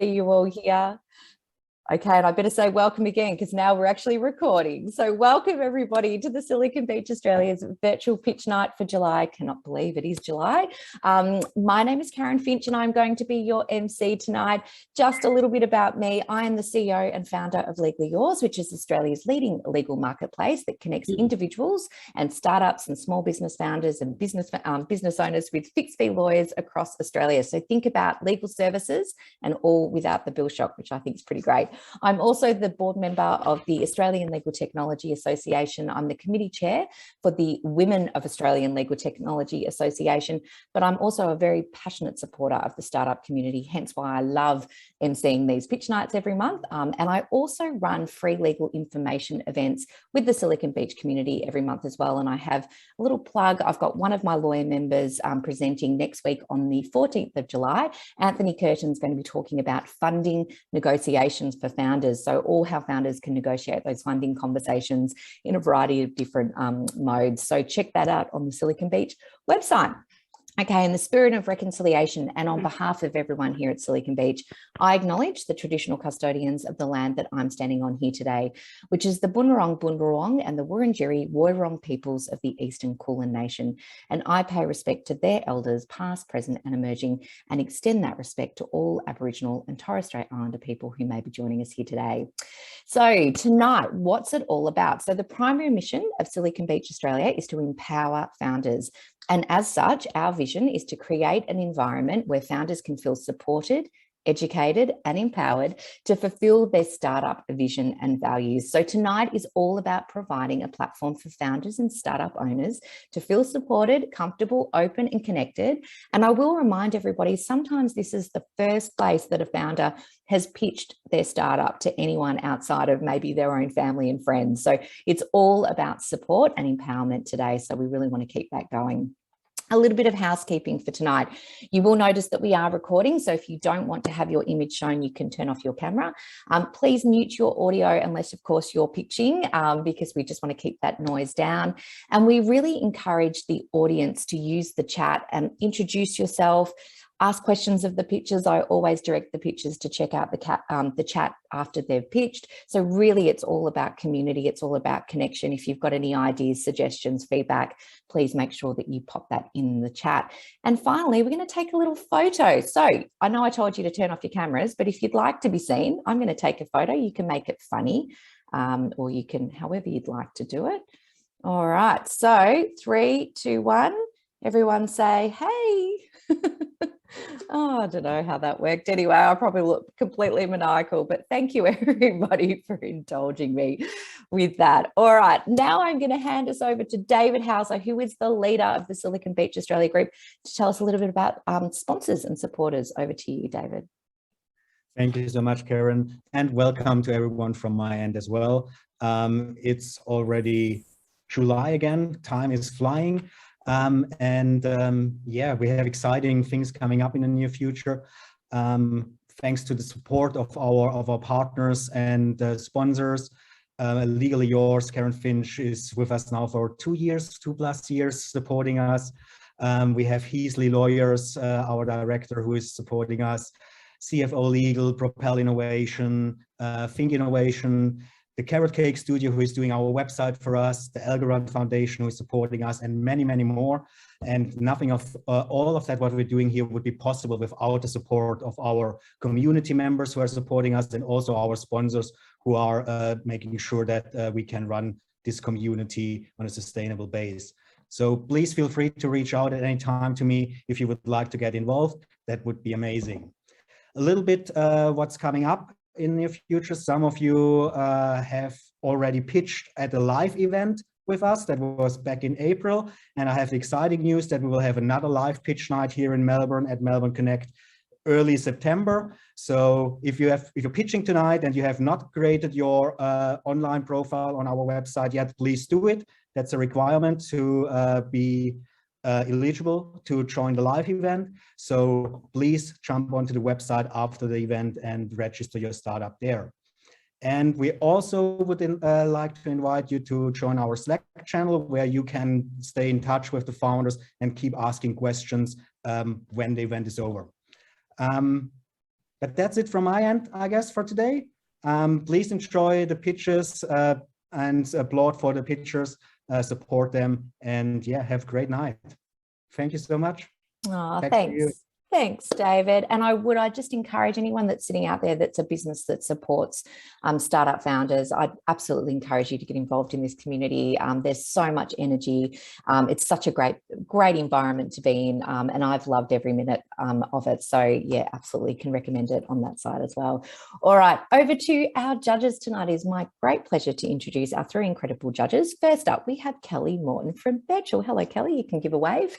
See you all here. Okay, and I better say welcome again because now we're actually recording. So welcome everybody to the Silicon Beach Australia's virtual pitch night for July. I cannot believe it is July. My name is Karen Finch and I'm going to be your MC tonight. Just a little bit about me. I am the CEO and founder of Legally Yours, which is Australia's leading legal marketplace that connects individuals and startups and small business founders and business owners with fixed fee lawyers across Australia. So think about legal services and all without the bill shock, which I think is pretty great. I'm also the board member of the Australian Legal Technology Association. I'm the committee chair for the Women of Australian Legal Technology Association, but I'm also a very passionate supporter of the startup community, hence why I love emceeing these pitch nights every month. And I also run free legal information events with the Silicon Beach community every month as well. And I have a little plug. I've got one of my lawyer members presenting next week on the 14th of July. Anthony Curtin's going to be talking about funding negotiations for founders. So all how founders can negotiate those funding conversations in a variety of different modes. So check that out on the Silicon Beach website. Okay, in the spirit of reconciliation and on behalf of everyone here at Silicon Beach, I acknowledge the traditional custodians of the land that I'm standing on here today, which is the Bunurong and the Wurundjeri Woiwurrung peoples of the Eastern Kulin Nation. And I pay respect to their elders, past, present and emerging, and extend that respect to all Aboriginal and Torres Strait Islander people who may be joining us here today. So tonight, what's it all about? So the primary mission of Silicon Beach Australia is to empower founders. And as such, our vision is to create an environment where founders can feel supported, educated and empowered to fulfill their startup vision and values. So tonight is all about providing a platform for founders and startup owners to feel supported, comfortable, open and connected. And I will remind everybody, sometimes this is the first place that a founder has pitched their startup to anyone outside of maybe their own family and friends. So it's all about support and empowerment today. So we really want to keep that going. A little bit of housekeeping for tonight. You will notice that we are recording, so if you don't want to have your image shown, you can turn off your camera. Please mute your audio unless, of course, you're pitching, because we just want to keep that noise down. And we really encourage the audience to use the chat and introduce yourself. Ask questions of the pitchers. I always direct the pitchers to check out the chat after they've pitched. So really it's all about community. It's all about connection. If you've got any ideas, suggestions, feedback, please make sure that you pop that in the chat. And finally, we're going to take a little photo. So I know I told you to turn off your cameras, but if you'd like to be seen, I'm going to take a photo. You can make it funny, or you can, however you'd like to do it. All right. So 3, 2, 1. Everyone say, hey. Oh, I don't know how that worked. Anyway, I probably look completely maniacal, but thank you everybody for indulging me with that. All right, now I'm going to hand us over to David Hauser, who is the leader of the Silicon Beach Australia group, to tell us a little bit about sponsors and supporters. Over to you, David. Thank you so much, Karen, and welcome to everyone from my end as well. It's already July again, time is flying. Yeah, we have exciting things coming up in the near future. Thanks to the support of our partners and sponsors. Legally Yours, Karen Finch is with us now for 2 years, 2+ years supporting us. We have Heasley Lawyers, our director, who is supporting us. CFO Legal, Propel Innovation, Think Innovation, the Carrot Cake Studio, who is doing our website for us, the Algorand Foundation, who is supporting us, and many, many more. And nothing of all of that, what we're doing here, would be possible without the support of our community members who are supporting us, and also our sponsors who are making sure that we can run this community on a sustainable base. So please feel free to reach out at any time to me if you would like to get involved. That would be amazing. A little bit what's coming up in the near future. Some of you have already pitched at a live event with us. That was back in April. And I have exciting news that we will have another live pitch night here in Melbourne at Melbourne Connect early September. So if you're pitching tonight and you have not created your online profile on our website yet, please do it. That's a requirement to be eligible to join the live event. So please jump onto the website after the event and register your startup there. And we also would like to invite you to join our Slack channel, where you can stay in touch with the founders and keep asking questions when the event is over. But that's it from my end, I guess, for today. Please enjoy the pitches and applaud for the pitchers, support them, and yeah, have a great night. Thank you so much. Oh, Back to you. Thanks, David. And I just encourage anyone that's sitting out there that's a business that supports startup founders. I'd absolutely encourage you to get involved in this community. There's so much energy. It's such a great environment to be in, and I've loved every minute of it. So yeah, absolutely can recommend it on that side as well. All right, over to our judges tonight. It's my great pleasure to introduce our three incredible judges. First up, we have Kelly Morton from Birchal. Hello, Kelly. You can give a wave.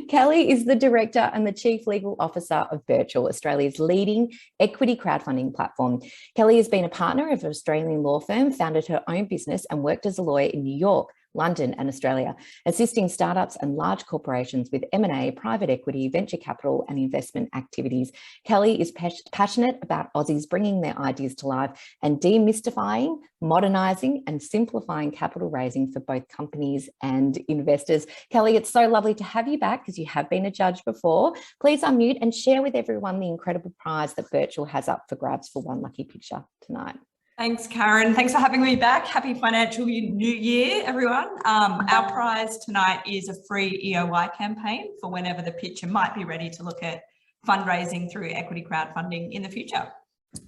Kelly is the director and the chief legal officer of Birchal, Australia's leading equity crowdfunding platform. Kelly has been a partner of an Australian law firm, founded her own business, and worked as a lawyer in New York, London and Australia, assisting startups and large corporations with M&A, private equity, venture capital and investment activities. Kelly is passionate about Aussies bringing their ideas to life and demystifying, modernising and simplifying capital raising for both companies and investors. Kelly, it's so lovely to have you back because you have been a judge before. Please unmute and share with everyone the incredible prize that Birchal has up for grabs for one lucky picture tonight. Thanks, Karen. Thanks for having me back. Happy financial new year, everyone. Our prize tonight is a free EOI campaign for whenever the pitcher might be ready to look at fundraising through equity crowdfunding in the future.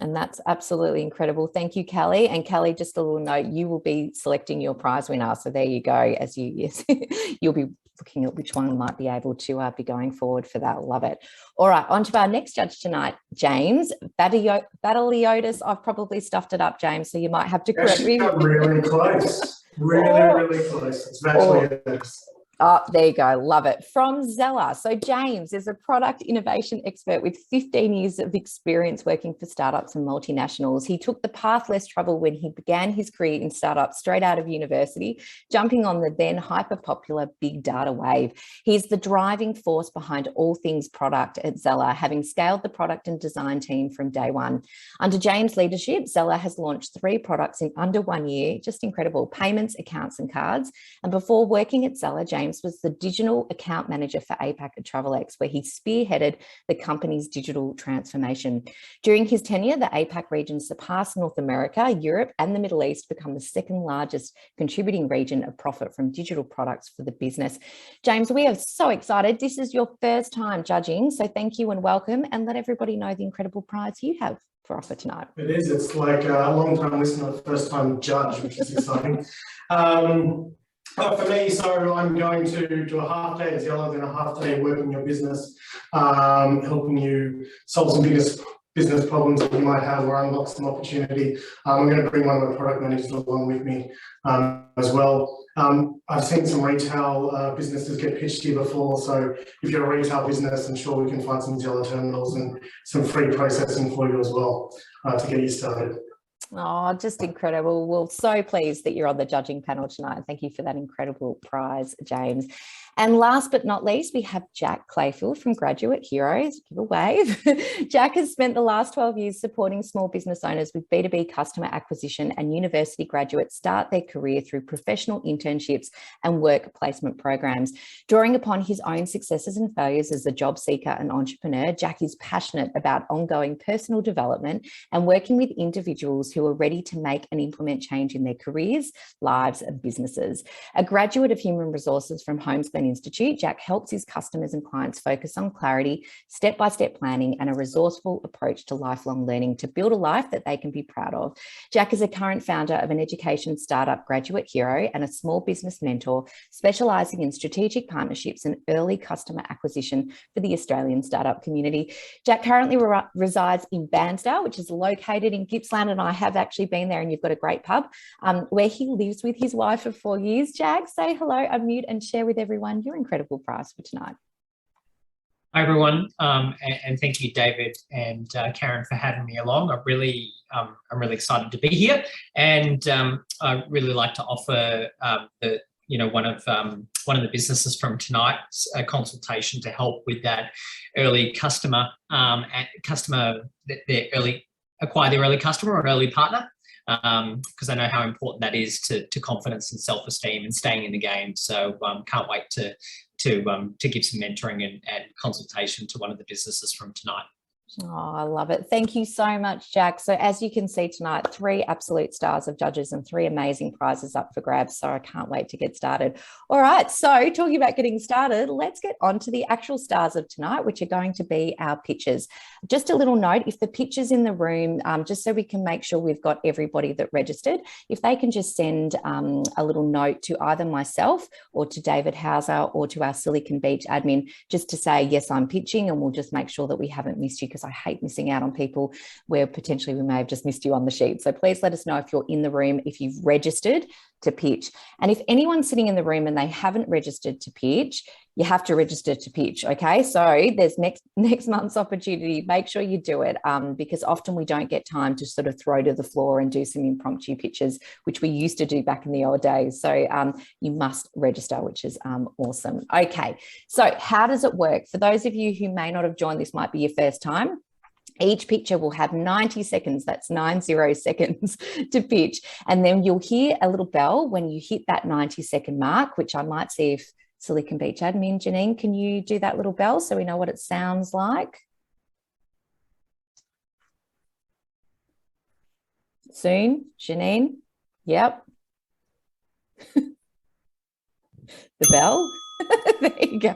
And that's absolutely incredible. Thank you, Kelly. And Kelly, just a little note, you will be selecting your prize winner. So there you go. You'll be looking at which one might be able to be going forward for that. Love it. All right, on to our next judge tonight, James Bataliotis. I've probably stuffed it up, James, so you might have to correct me. Really close. Really close. It's Bataliotis. Oh, there you go. Love it. From Zeller. So James is a product innovation expert with 15 years of experience working for startups and multinationals. He took the path less travel when he began his career in startups straight out of university, jumping on the then hyper-popular big data wave. He's the driving force behind all things product at Zeller, having scaled the product and design team from day one. Under James' leadership, Zeller has launched 3 products in under 1 year. Just incredible. Payments, accounts and cards. And before working at Zeller, James was the digital account manager for APAC at TravelX, where he spearheaded the company's digital transformation. During his tenure, the APAC region surpassed North America, Europe, and the Middle East to become the second largest contributing region of profit from digital products for the business. James, we are so excited. This is your first time judging, so thank you and welcome, and let everybody know the incredible prize you have for offer tonight. It is. It's like a long-time listener, first-time judge, which is exciting. For me, so I'm going to do a half day at Zeller, then a half day working your business, helping you solve some biggest business problems that you might have or unlock some opportunity. I'm going to bring one of my product managers along with me as well. I've seen some retail businesses get pitched here before, so if you're a retail business, I'm sure we can find some Zeller terminals and some free processing for you as well to get you started. Oh, just incredible. Well, so pleased that you're on the judging panel tonight. Thank you for that incredible prize, James. And last but not least, we have Jack Clayfield from Graduate Heroes. Give a wave. Jack has spent the last 12 years supporting small business owners with B2B customer acquisition and university graduates start their career through professional internships and work placement programs. Drawing upon his own successes and failures as a job seeker and entrepreneur, Jack is passionate about ongoing personal development and working with individuals who are ready to make and implement change in their careers, lives, and businesses. A graduate of human resources from Homespan Institute, Jack helps his customers and clients focus on clarity, step-by-step planning, and a resourceful approach to lifelong learning to build a life that they can be proud of. Jack is a current founder of an education startup, Graduate Hero, and a small business mentor specialising in strategic partnerships and early customer acquisition for the Australian startup community. Jack currently resides in Bairnsdale, which is located in Gippsland, and I have actually been there, and you've got a great pub where he lives with his wife for 4 years. Jack, say hello, unmute, and share with everyone your incredible prize for tonight. Hi everyone, and thank you, David and Karen, for having me along. I'm really excited to be here, and I really like to offer one of the businesses from tonight's consultation to help with that early customer, acquire their early customer or early partner. Because I know how important that is to confidence and self-esteem and staying in the game. So can't wait to give some mentoring and consultation to one of the businesses from tonight. Oh, I love it. Thank you so much, Jack. So as you can see tonight, 3 absolute stars of judges and 3 amazing prizes up for grabs. So I can't wait to get started. All right. So talking about getting started, let's get on to the actual stars of tonight, which are going to be our pitches. Just a little note, if the pitches in the room, just so we can make sure we've got everybody that registered, if they can just send a little note to either myself or to David Hauser or to our Silicon Beach admin, just to say, yes, I'm pitching, and we'll just make sure that we haven't missed you, because I hate missing out on people where potentially we may have just missed you on the sheet. So please let us know if you're in the room, if you've registered to pitch. And if anyone's sitting in the room and they haven't registered to pitch, you have to register to pitch. Okay, so there's next month's opportunity. Make sure you do it, because often we don't get time to sort of throw to the floor and do some impromptu pitches, which we used to do back in the old days. So you must register, which is awesome. Okay, so how does it work? For those of you who may not have joined, this might be your first time. Each pitcher will have 90 seconds, that's 90 seconds to pitch. And then you'll hear a little bell when you hit that 90-second mark, which I might see if Silicon Beach admin, Janine, can you do that little bell so we know what it sounds like? Soon, Janine? Yep. The bell? There you go.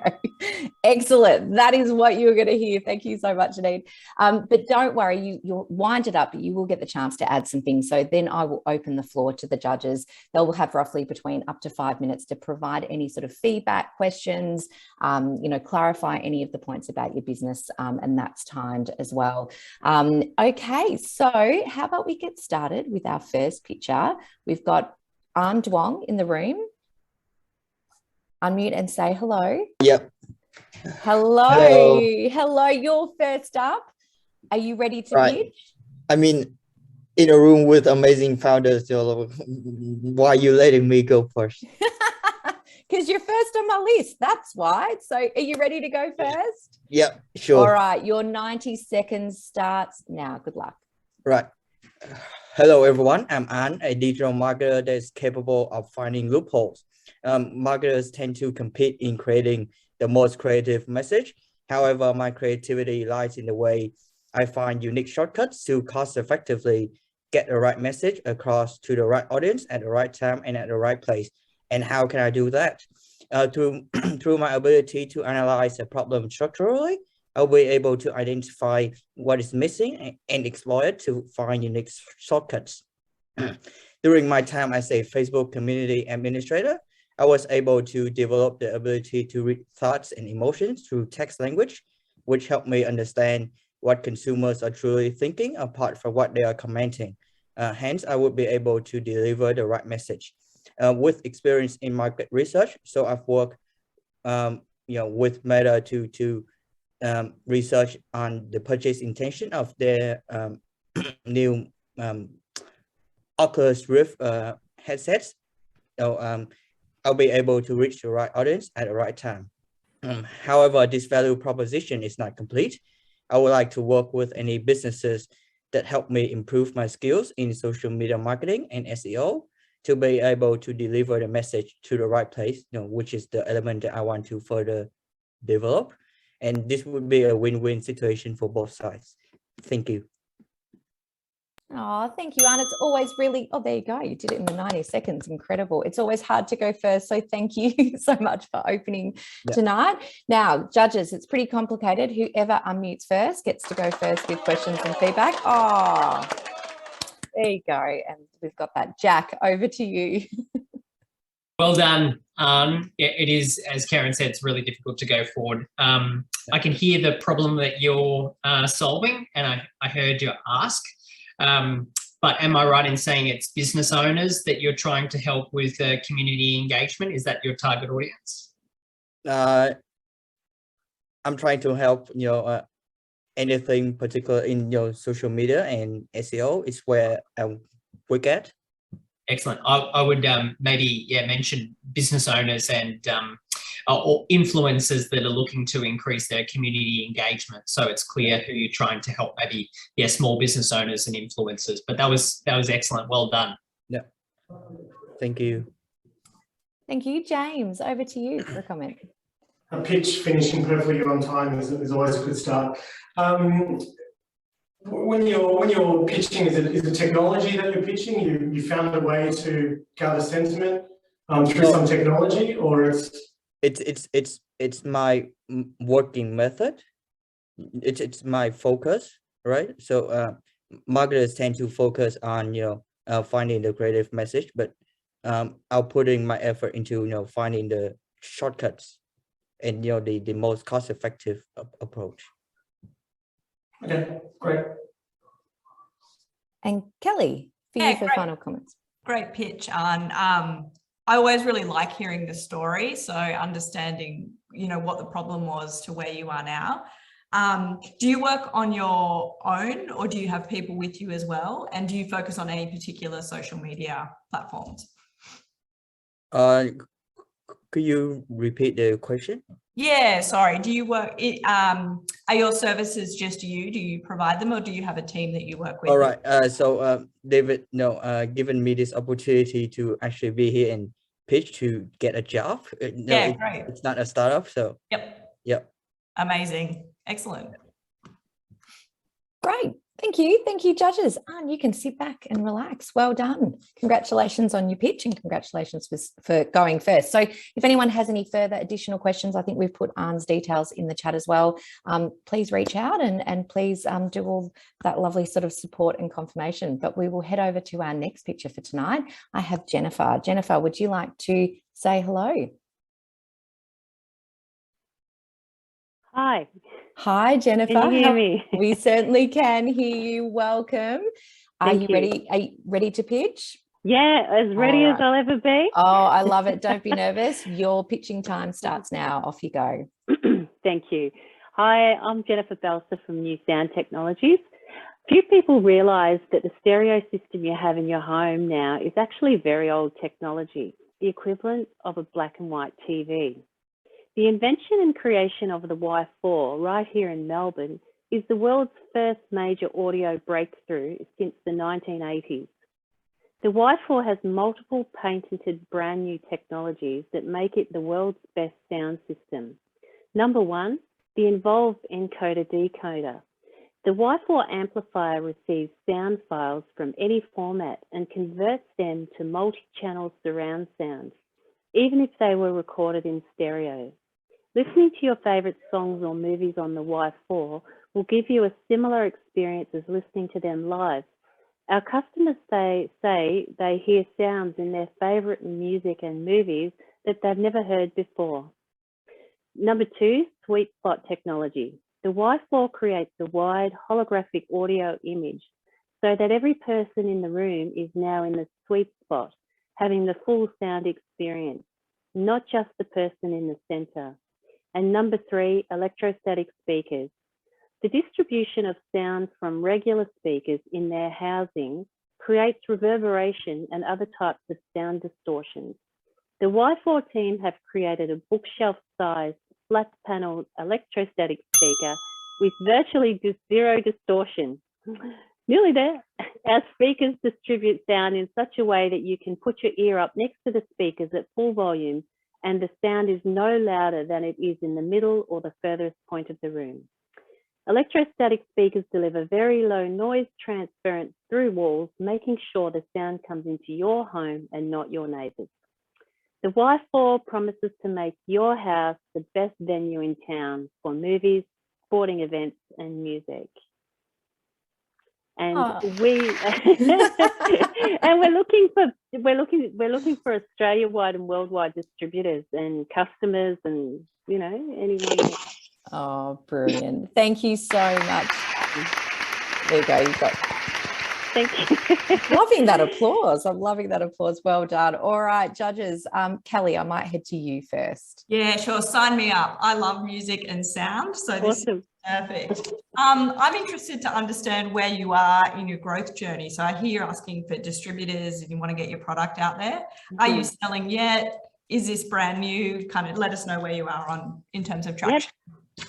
Excellent. That is what you're going to hear. Thank you so much, Janine. But don't worry, you'll wind it up, but you will get the chance to add some things. So then I will open the floor to the judges. They will have roughly between up to 5 minutes to provide any sort of feedback, questions, clarify any of the points about your business, and that's timed as well. Okay, so how about we get started with our first pitcher? We've got Duong in the room. Unmute and say hello. Yep. Hello. Hello. You're first up. Are you ready to pitch? I mean, in a room with amazing founders, why are you letting me go first? Because you're first on my list. That's why. So are you ready to go first? Yep, sure. All right. Your 90 seconds starts now. Good luck. Right. Hello, everyone. I'm An, a digital marketer that is capable of finding loopholes. Marketers tend to compete in creating the most creative message. However, my creativity lies in the way I find unique shortcuts to cost effectively get the right message across to the right audience at the right time and at the right place. And how can I do that? Through my ability to analyze a problem structurally, I'll be able to identify what is missing and exploit it to find unique shortcuts. During my time as a Facebook community administrator, I was able to develop the ability to read thoughts and emotions through text language, which helped me understand what consumers are truly thinking apart from what they are commenting. Hence, I would be able to deliver the right message. With experience in market research, so I've worked, with Meta to research on the purchase intention of their new Oculus Rift headsets. So I'll be able to reach the right audience at the right time. However, this value proposition is not complete. I would like to work with any businesses that help me improve my skills in social media marketing and SEO to be able to deliver the message to the right place, which is the element that I want to further develop. And this would be a win-win situation for both sides. Thank you. Oh, thank you, Anne. It's always really, oh, there you go. You did it in the 90 seconds. Incredible. It's always hard to go first. So thank you so much for opening tonight. Now, judges, it's pretty complicated. Whoever unmutes first gets to go first with questions and feedback. Oh, there you go. And we've got that. Jack, over to you. Well done. It is, as Karen said, it's really difficult to go forward. I can hear the problem that you're solving, and I heard your ask. But am I right in saying it's business owners that you're trying to help with community engagement? Is that your target audience? I'm trying to help, anything particular in social media and SEO is where I work at. Excellent. I would maybe mention business owners and or influencers that are looking to increase their community engagement. So it's clear who you're trying to help, maybe small business owners and influencers. But that was excellent. Well done. Yeah. Thank you. Thank you, James. Over to you for a comment. A pitch finishing perfectly on time is always a good start. When you're pitching, is it technology that you're pitching? You found a way to gather sentiment through some technology, or it's my working method. It's my focus, right? So marketers tend to focus on finding the creative message, but outputting my effort into finding the shortcuts and the most cost-effective approach. Okay, great. And Kelly, for you for final comments. Great pitch, Anne. I always really like hearing the story, so understanding, what the problem was to where you are now. Do you work on your own, or do you have people with you as well? And do you focus on any particular social media platforms? Could you repeat the question? Yeah, sorry. Do you work, are your services just you? Do you provide them, or do you have a team that you work with? All right. So David, given me this opportunity to actually be here and pitch to get a job. Great. It's not a startup. So yep. Amazing. Excellent. Great. Thank you, judges. And you can sit back and relax. Well done. Congratulations on your pitch, and congratulations for going first. So if anyone has any further additional questions, I think we've put Arne's details in the chat as well. Please reach out and please do all that lovely sort of support and confirmation. But we will head over to our next picture for tonight. I have Jennifer. Jennifer, would you like to say hello? Hi, Jennifer. Can you hear me? We certainly can hear you. Welcome. Are you ready? Are you ready to pitch? Yeah, as ready as I'll ever be. Oh, I love it. Don't be nervous. Your pitching time starts now. Off you go. Thank you. Hi, I'm Jennifer Belsar from New Sound Technologies. Few people realise that the stereo system you have in your home now is actually very old technology, the equivalent of a black and white TV. The invention and creation of the Y4 right here in Melbourne is the world's first major audio breakthrough since the 1980s. The Y4 has multiple patented brand new technologies that make it the world's best sound system. Number one, the Involve encoder decoder. The Y4 amplifier receives sound files from any format and converts them to multi-channel surround sound, even if they were recorded in stereo. Listening to your favourite songs or movies on the Y4 will give you a similar experience as listening to them live. Our customers say they hear sounds in their favourite music and movies that they've never heard before. Number two, sweet spot technology. The Y4 creates a wide holographic audio image so that every person in the room is now in the sweet spot, having the full sound experience, not just the person in the centre. And number three, electrostatic speakers. The distribution of sound from regular speakers in their housing creates reverberation and other types of sound distortions. The Y4 team have created a bookshelf-sized, flat-paneled electrostatic speaker with virtually zero distortion. Nearly there. Our speakers distribute sound in such a way that you can put your ear up next to the speakers at full volume, and the sound is no louder than it is in the middle or the furthest point of the room. Electrostatic speakers deliver very low noise transference through walls, making sure the sound comes into your home and not your neighbours. The Y4 promises to make your house the best venue in town for movies, sporting events, and music. And we're looking for Australia-wide and worldwide distributors and customers, and anyone else. Oh, brilliant. Thank you so much. There you go. You've got. Thank you. Loving that applause. I'm loving that applause. Well done. All right, judges. Kelly, I might head to you first. Yeah, sure. Sign me up. I love music and sound. So this Awesome. is perfect. I'm interested to understand where you are in your growth journey. So I hear you're asking for distributors if you want to get your product out there. Are you selling yet? Is this brand new? Kind of let us know where you are in terms of traction.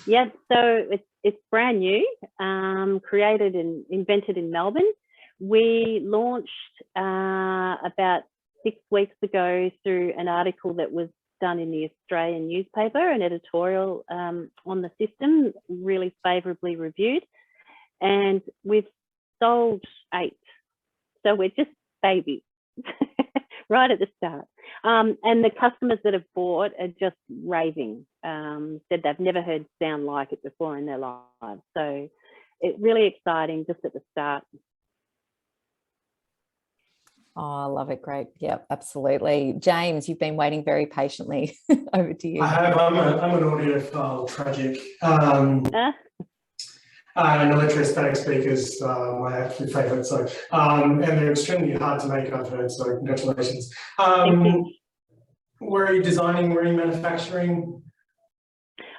Yep. So it's brand new, created and invented in Melbourne. We launched about 6 weeks ago through an article that was done in the Australian newspaper, an editorial on the system, really favourably reviewed. and we've sold 8. So we're just babies right at the start. And the customers that have bought are just raving, said they've never heard sound like it before in their lives. So it's really exciting just at the start. Oh, I love it. Great. Yeah, absolutely. James, you've been waiting very patiently. Over to you. I have. I'm an audiophile, tragic. And electrostatic speakers, my absolute favourite. So, and they're extremely hard to make, I've heard. So, congratulations. Where are you designing? Where are you manufacturing?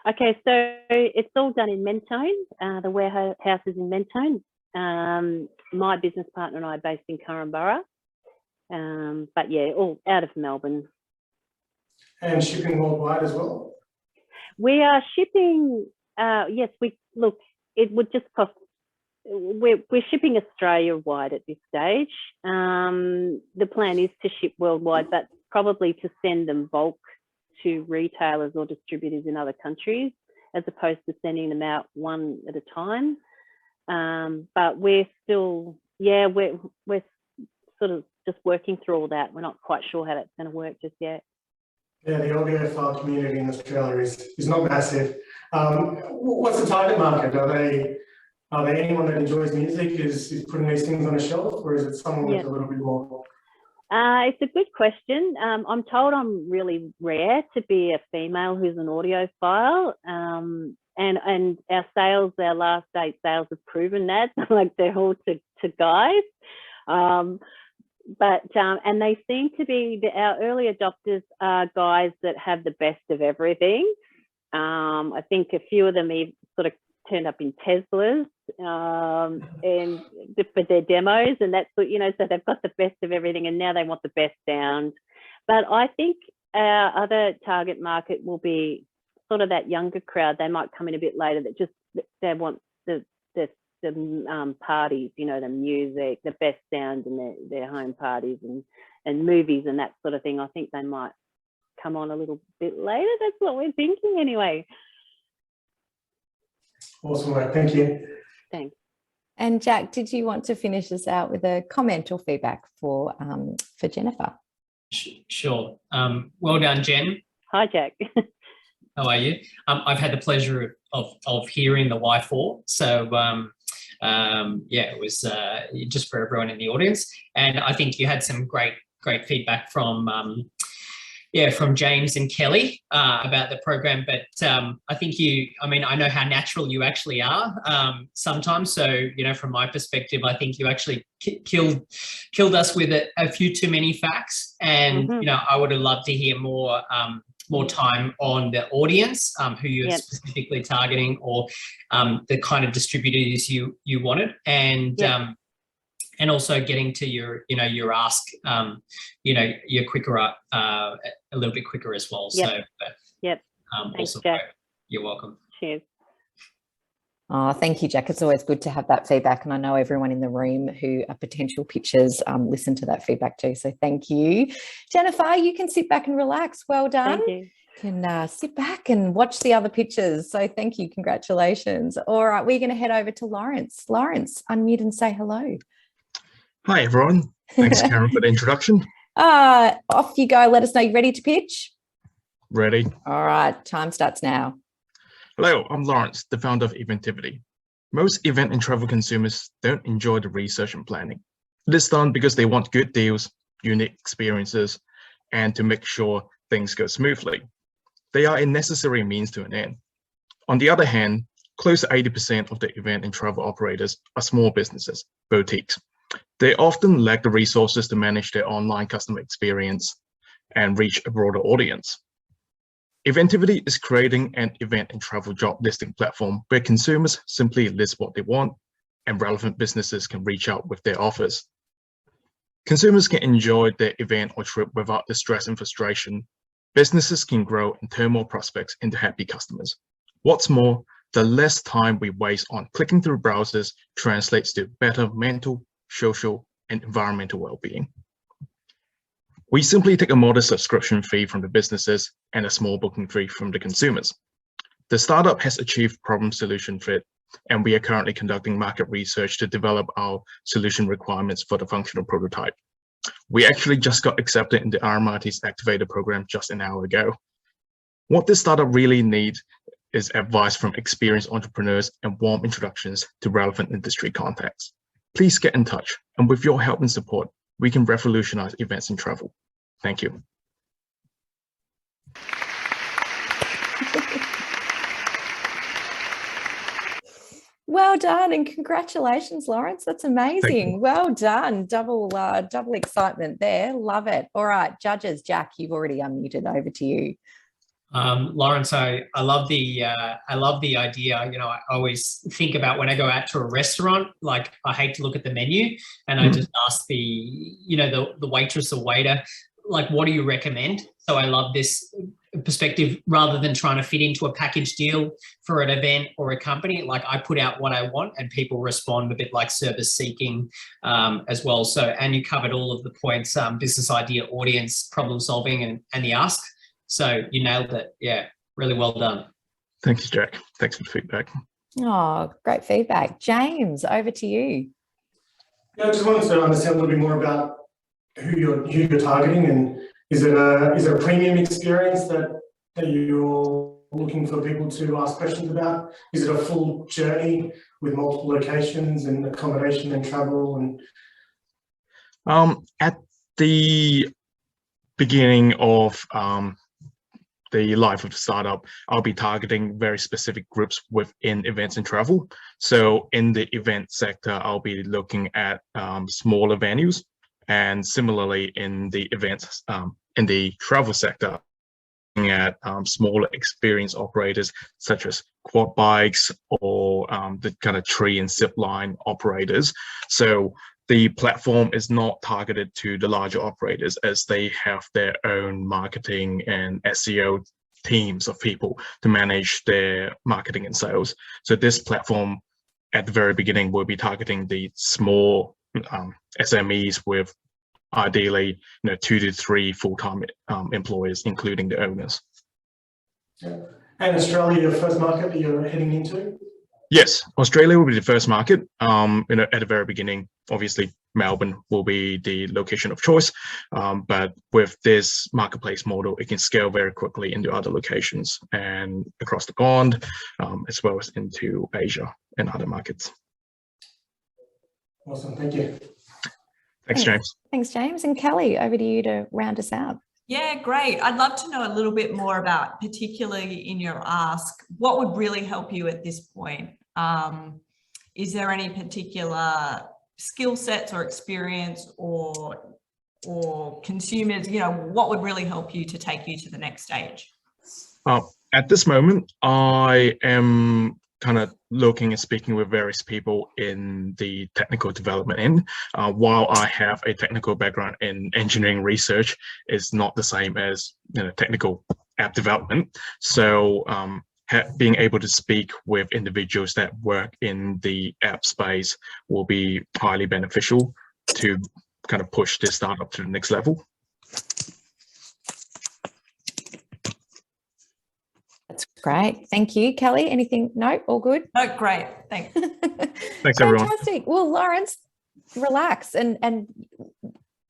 Okay, so it's all done in Mentone. The warehouse is in Mentone. My business partner and I are based in Korumburra. But yeah, all out of Melbourne. And shipping worldwide as well? We are shipping, yes, it would just cost, we're shipping Australia-wide at this stage. The plan is to ship worldwide, but probably to send them bulk to retailers or distributors in other countries, as opposed to sending them out one at a time. But we're still, yeah, we're sort of just working through all that. We're not quite sure how that's going to work just yet. Yeah, the audiophile community in Australia is not massive. What's the target market? Are they anyone that enjoys music is putting these things on a shelf, or is it someone with a little bit more? It's a good question. I'm told I'm really rare to be a female who's an audiophile. And our last 8 sales have proven that. Like, they're all to guys. And they seem to be, our early adopters are guys that have the best of everything. I think a few of them have sort of turned up in Teslas and for their demos, and that's what, so they've got the best of everything, and now they want the best sound. But I think our other target market will be sort of that younger crowd. They might come in a bit later, they want the parties, the music, the best sound in their home parties and movies and that sort of thing. I think they might come on a little bit later. That's what we're thinking anyway. Awesome work. Thank you. Thanks. And Jack, did you want to finish us out with a comment or feedback for Jennifer? Sure. Well done, Jen. Hi, Jack. How are you? I've had the pleasure of hearing the Y4. So yeah, it was just for everyone in the audience. And I think you had some great feedback from James and Kelly about the program. But I think I know how natural you actually are sometimes. So, from my perspective, I think you actually killed us with a few too many facts. And, I would have loved to hear more time on the audience, who you're specifically targeting, or the kind of distributors you wanted, and also getting to your ask, your quicker, a little bit quicker as well. Yep. So, Thanks, awesome. Jack. You're welcome. Cheers. Oh, thank you, Jack. It's always good to have that feedback. And I know everyone in the room who are potential pitchers listen to that feedback too. So thank you. Jennifer, you can sit back and relax. Well done. Thank you. You can sit back and watch the other pitches. So thank you. Congratulations. All right, we're going to head over to Lawrence. Lawrence, unmute and say hello. Hi, everyone. Thanks, Karen, for the introduction. Off you go. Let us know you're ready to pitch. Ready. All right, time starts now. Hello, I'm Lawrence, the founder of Eventitvity. Most event and travel consumers don't enjoy the research and planning. It is done because they want good deals, unique experiences, and to make sure things go smoothly. They are a necessary means to an end. On the other hand, close to 80% of the event and travel operators are small businesses, boutiques. They often lack the resources to manage their online customer experience and reach a broader audience. Eventitvity is creating an event and travel job listing platform where consumers simply list what they want and relevant businesses can reach out with their offers. Consumers can enjoy their event or trip without the stress and frustration. Businesses can grow and turn more prospects into happy customers. What's more, the less time we waste on clicking through browsers translates to better mental, social, and environmental well-being. We simply take a modest subscription fee from the businesses and a small booking fee from the consumers. The startup has achieved problem solution fit and we are currently conducting market research to develop our solution requirements for the functional prototype. We actually just got accepted in the RMIT's Activator program just an hour ago. What this startup really needs is advice from experienced entrepreneurs and warm introductions to relevant industry contacts. Please get in touch, and with your help and support, we can revolutionize events and travel. Thank you. Well done, and congratulations, Lawrence. That's amazing. Well done. Double excitement there. Love it. All right, judges. Jack, you've already unmuted. Over to you. Lawrence, I love the idea. You know, I always think about when I go out to a restaurant, like I hate to look at the menu and I just ask the waitress or waiter, like, what do you recommend? So I love this perspective rather than trying to fit into a package deal for an event or a company. Like, I put out what I want and people respond a bit like service seeking as well. So, and you covered all of the points, business idea, audience, problem solving, and the ask. So you nailed it. Yeah, really well done. Thanks, Jack. Thanks for the feedback. Oh, great feedback. James, over to you. Yeah, I just wanted to understand a little bit more about who you're targeting, and is it a premium experience that you're looking for people to ask questions about? Is it a full journey with multiple locations and accommodation and travel? And at the beginning of the life of the startup, I'll be targeting very specific groups within events and travel. So in the event sector, I'll be looking at smaller venues, and similarly in the events, in the travel sector, looking at smaller experience operators such as quad bikes or the kind of tree and zip line operators. So the platform is not targeted to the larger operators, as they have their own marketing and SEO teams of people to manage their marketing and sales. So this platform at the very beginning will be targeting the small SMEs with ideally 2 to 3 full-time employees, including the owners. Yeah. And Australia, your first market that you're heading into? Yes, Australia will be the first market. At the very beginning, obviously Melbourne will be the location of choice, but with this marketplace model, it can scale very quickly into other locations and across the pond, as well as into Asia and other markets. Awesome, thank you. Thanks, James. Thanks, James. And Kelly, over to you to round us out. Yeah, great. I'd love to know a little bit more about, particularly in your ask, what would really help you at this point? Is there any particular skill sets or experience or consumers, what would really help you to take you to the next stage? At this moment, I am kind of looking and speaking with various people in the technical development end. While I have a technical background in engineering research, it's not the same as technical app development. So being able to speak with individuals that work in the app space will be highly beneficial to kind of push this startup to the next level. That's great. Thank you. Kelly, anything? No, all good? No, great. Thanks. Thanks, everyone. Fantastic. Well, Lawrence, relax and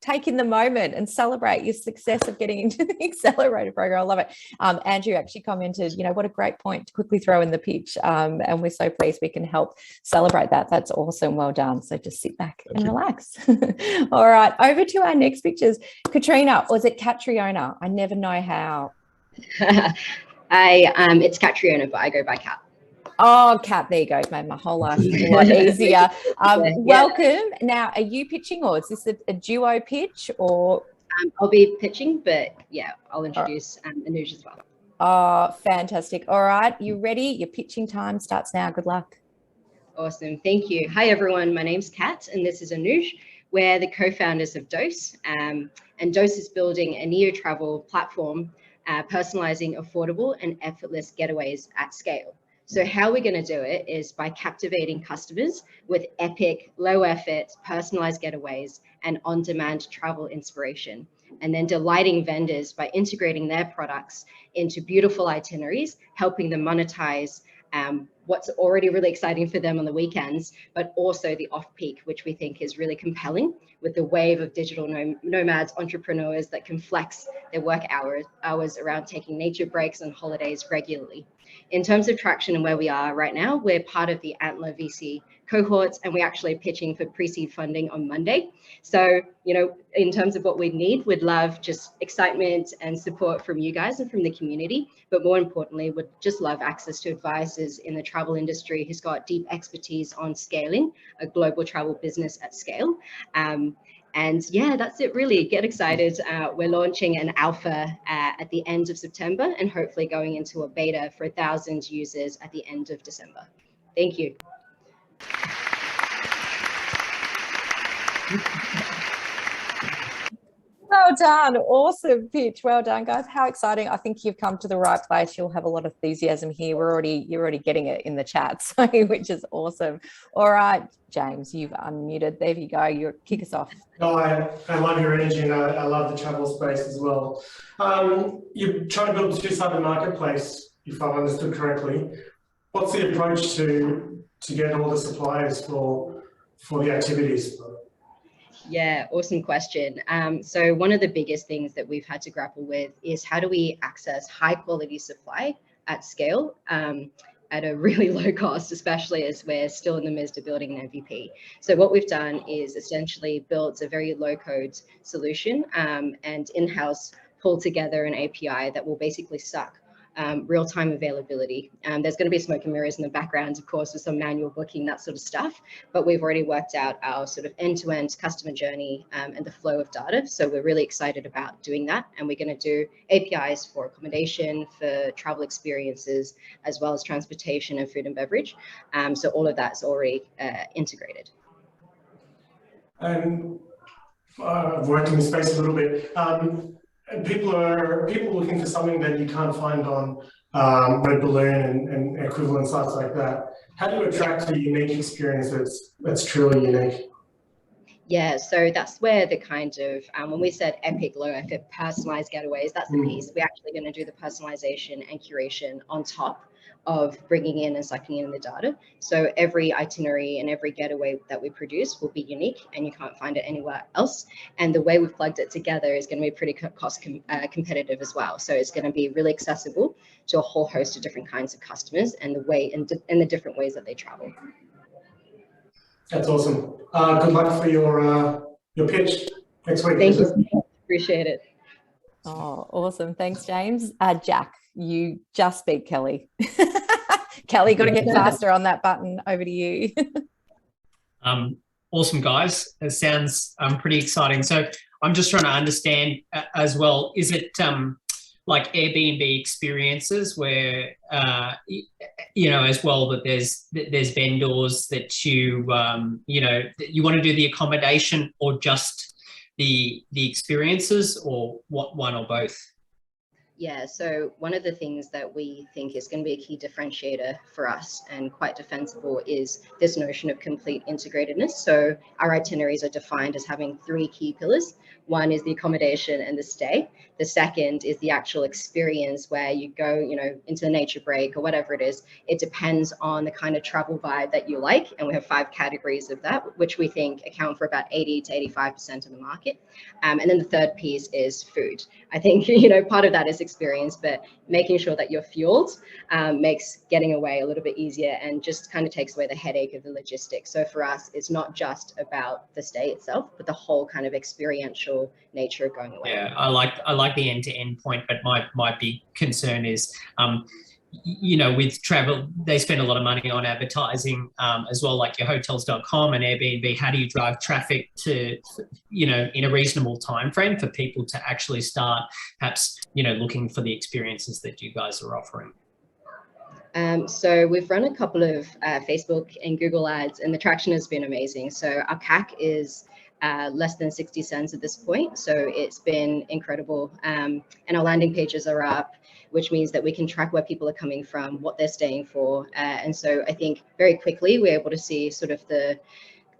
take in the moment and celebrate your success of getting into the accelerator program. I love it. Andrew actually commented, what a great point to quickly throw in the pitch. And we're so pleased we can help celebrate that. That's awesome. Well done. So just sit back and relax. All right. Over to our next pictures. Katrina, or is it Katriona? I never know how. It's Katriona, but I go by Kat. Oh, Kat, there you go. Made my whole life a lot easier. Welcome. Now, are you pitching, or is this a duo pitch, or? I'll be pitching, but yeah, I'll introduce Anuj as well. Oh, fantastic. All right, you ready? Your pitching time starts now. Good luck. Awesome. Thank you. Hi, everyone. My name's Kat, and this is Anuj. We're the co-founders of Dose, and Dose is building a neo-travel platform, personalizing affordable and effortless getaways at scale. So how we're going to do it is by captivating customers with epic, low effort, personalized getaways and on-demand travel inspiration, and then delighting vendors by integrating their products into beautiful itineraries, helping them monetize what's already really exciting for them on the weekends, but also the off-peak, which we think is really compelling with the wave of digital nomads, entrepreneurs that can flex their work hours around taking nature breaks and holidays regularly. In terms of traction and where we are right now, we're part of the Antler VC cohorts, and we're actually pitching for pre-seed funding on Monday. So, you know, in terms of what we'd need, we'd love just excitement and support from you guys and from the community, but more importantly, would just love access to advisors in the travel industry who's got deep expertise on scaling a global travel business at scale. And yeah, that's it really. Get excited. We're launching an alpha at the end of September and hopefully going into a beta for 1,000 users at the end of December. Thank you. Well done. Awesome pitch. Well done, guys. How exciting. I think you've come to the right place. You'll have a lot of enthusiasm here. You're already getting it in the chat, so, which is awesome. All right, James, you've unmuted. There you go. You kick us off. No, I love your energy, and I love the travel space as well. You're trying to build a two-sided marketplace, if I've understood correctly. What's the approach to get all the suppliers for the activities? Yeah, awesome question. So one of the biggest things that we've had to grapple with is how do we access high quality supply at scale at a really low cost, especially as we're still in the midst of building an MVP. So what we've done is essentially built a very low code solution and in-house pulled together an API that will basically suck real-time availability. There's going to be smoke and mirrors in the background, of course, with some manual booking, that sort of stuff, but we've already worked out our sort of end-to-end customer journey and the flow of data. So we're really excited about doing that. And we're going to do APIs for accommodation, for travel experiences, as well as transportation and food and beverage. So all of that's already integrated. And I've worked in the space a little bit. People looking for something that you can't find on Red Balloon and equivalent sites like that. How do you attract a unique experience that's truly unique? Yeah, so that's where the kind of, when we said epic, low effort, personalized getaways, that's the piece. We're actually going to do the personalization and curation on top of bringing in and sucking in the data. So every itinerary and every getaway that we produce will be unique and you can't find it anywhere else. And the way we've plugged it together is going to be pretty cost competitive as well. So it's going to be really accessible to a whole host of different kinds of customers and the different ways that they travel. That's awesome. Good luck for your pitch next week. Thank you. Appreciate it. Oh, awesome. Thanks, James. Jack, you just beat Kelly. Kelly, got to get faster on that button. Over to you. Awesome, guys. It sounds pretty exciting. So I'm just trying to understand as well, is it like Airbnb experiences where, you know, as well, that there's vendors that you want to do the accommodation or just the experiences, or one or both? Yeah, so one of the things that we think is going to be a key differentiator for us and quite defensible is this notion of complete integratedness. So our itineraries are defined as having 3 key pillars. One is the accommodation and the stay. The second is the actual experience where you go, you know, into the nature break or whatever it is. It depends on the kind of travel vibe that you like. And we have 5 categories of that, which we think account for about 80 to 85% of the market. And then the third piece is food. I think, you know, part of that is experience, but making sure that you're fueled makes getting away a little bit easier and just kind of takes away the headache of the logistics. So for us, it's not just about the stay itself, but the whole kind of experiential nature of going away. Yeah, I like the end-to-end point, but my big concern is, you know, with travel, they spend a lot of money on advertising as well, like your hotels.com and Airbnb. How do you drive traffic to, you know, in a reasonable time frame for people to actually start perhaps, you know, looking for the experiences that you guys are offering? So we've run a couple of Facebook and Google ads and the traction has been amazing. So our CAC is less than 60 cents at this point. So it's been incredible. And our landing pages are up, which means that we can track where people are coming from, what they're staying for. And so I think very quickly we're able to see sort of the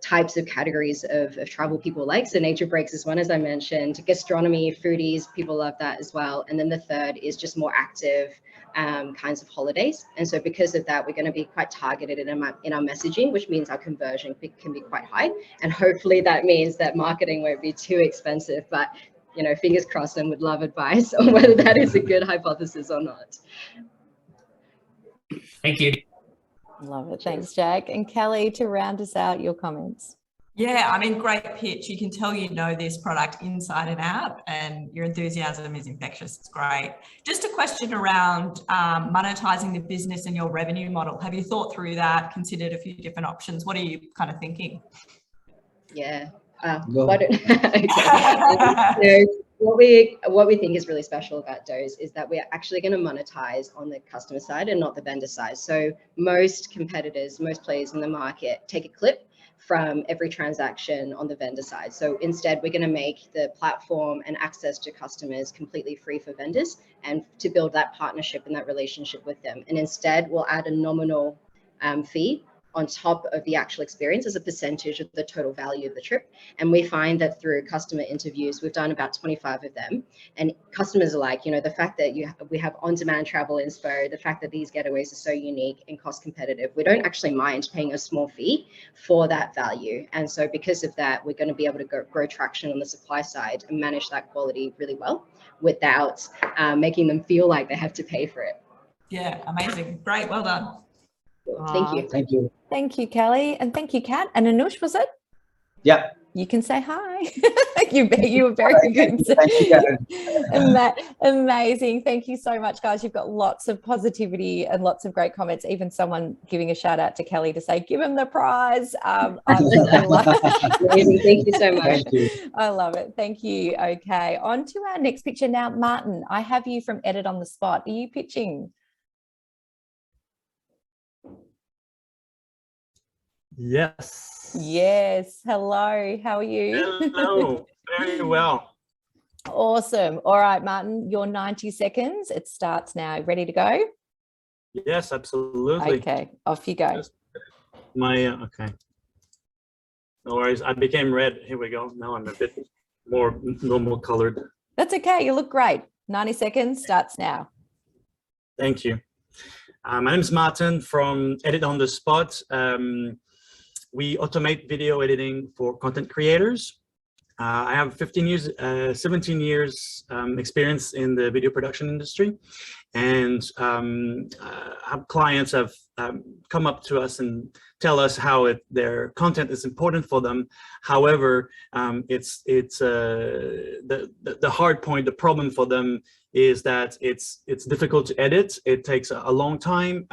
types of categories of travel people like. So nature breaks is one, as I mentioned, gastronomy, foodies, people love that as well. And then the third is just more active kinds of holidays. And so because of that, we're going to be quite targeted in our messaging, which means our conversion can be quite high. And hopefully that means that marketing won't be too expensive, but you know, fingers crossed, and would love advice on whether that is a good hypothesis or not. Thank you. Love it. Thanks, Jack. And Kelly, to round us out, your comments. Yeah, I mean, great pitch. You can tell you know this product inside and out, and your enthusiasm is infectious. It's great. Just a question around monetizing the business and your revenue model. Have you thought through that, considered a few different options? What are you kind of thinking? Yeah. What we think is really special about Dose is that we're actually going to monetize on the customer side and not the vendor side. So most competitors, most players in the market take a clip from every transaction on the vendor side. So instead, we're going to make the platform and access to customers completely free for vendors, and to build that partnership and that relationship with them. And instead, we'll add a nominal fee on top of the actual experience as a percentage of the total value of the trip. And we find that through customer interviews, we've done about 25 of them, and customers are like, you know, the fact that we have on-demand travel inspo, the fact that these getaways are so unique and cost competitive, we don't actually mind paying a small fee for that value. And so because of that, we're going to be able to grow traction on the supply side and manage that quality really well without making them feel like they have to pay for it. Yeah, amazing. Great. Well done. Thank you. Thank you. Thank you, Kelly. And thank you, Kat. And Anush, was it? Yeah. You can say hi. you were very good. Amazing. Thank you so much, guys. You've got lots of positivity and lots of great comments. Even someone giving a shout out to Kelly to say, give him the prize. Amazing. Thank you so much. Thank you. I love it. Thank you. Okay, on to our next picture now. Martin, I have you from Edit on the Spot. Are you pitching? Yes. Yes. Hello. How are you? Hello. Very well. Awesome. All right, Martin, your 90 seconds. It starts now. Ready to go? Yes, absolutely. Okay, off you go. Okay. No worries. I became red. Here we go. Now I'm a bit more normal colored. That's okay. You look great. 90 seconds starts now. Thank you. My name is Martin from Edit on the Spot. We automate video editing for content creators. I have 17 years experience in the video production industry, and clients have come up to us and tell us how their content is important for them. However, it's the hard point, the problem for them is that it's difficult to edit. It takes a long time.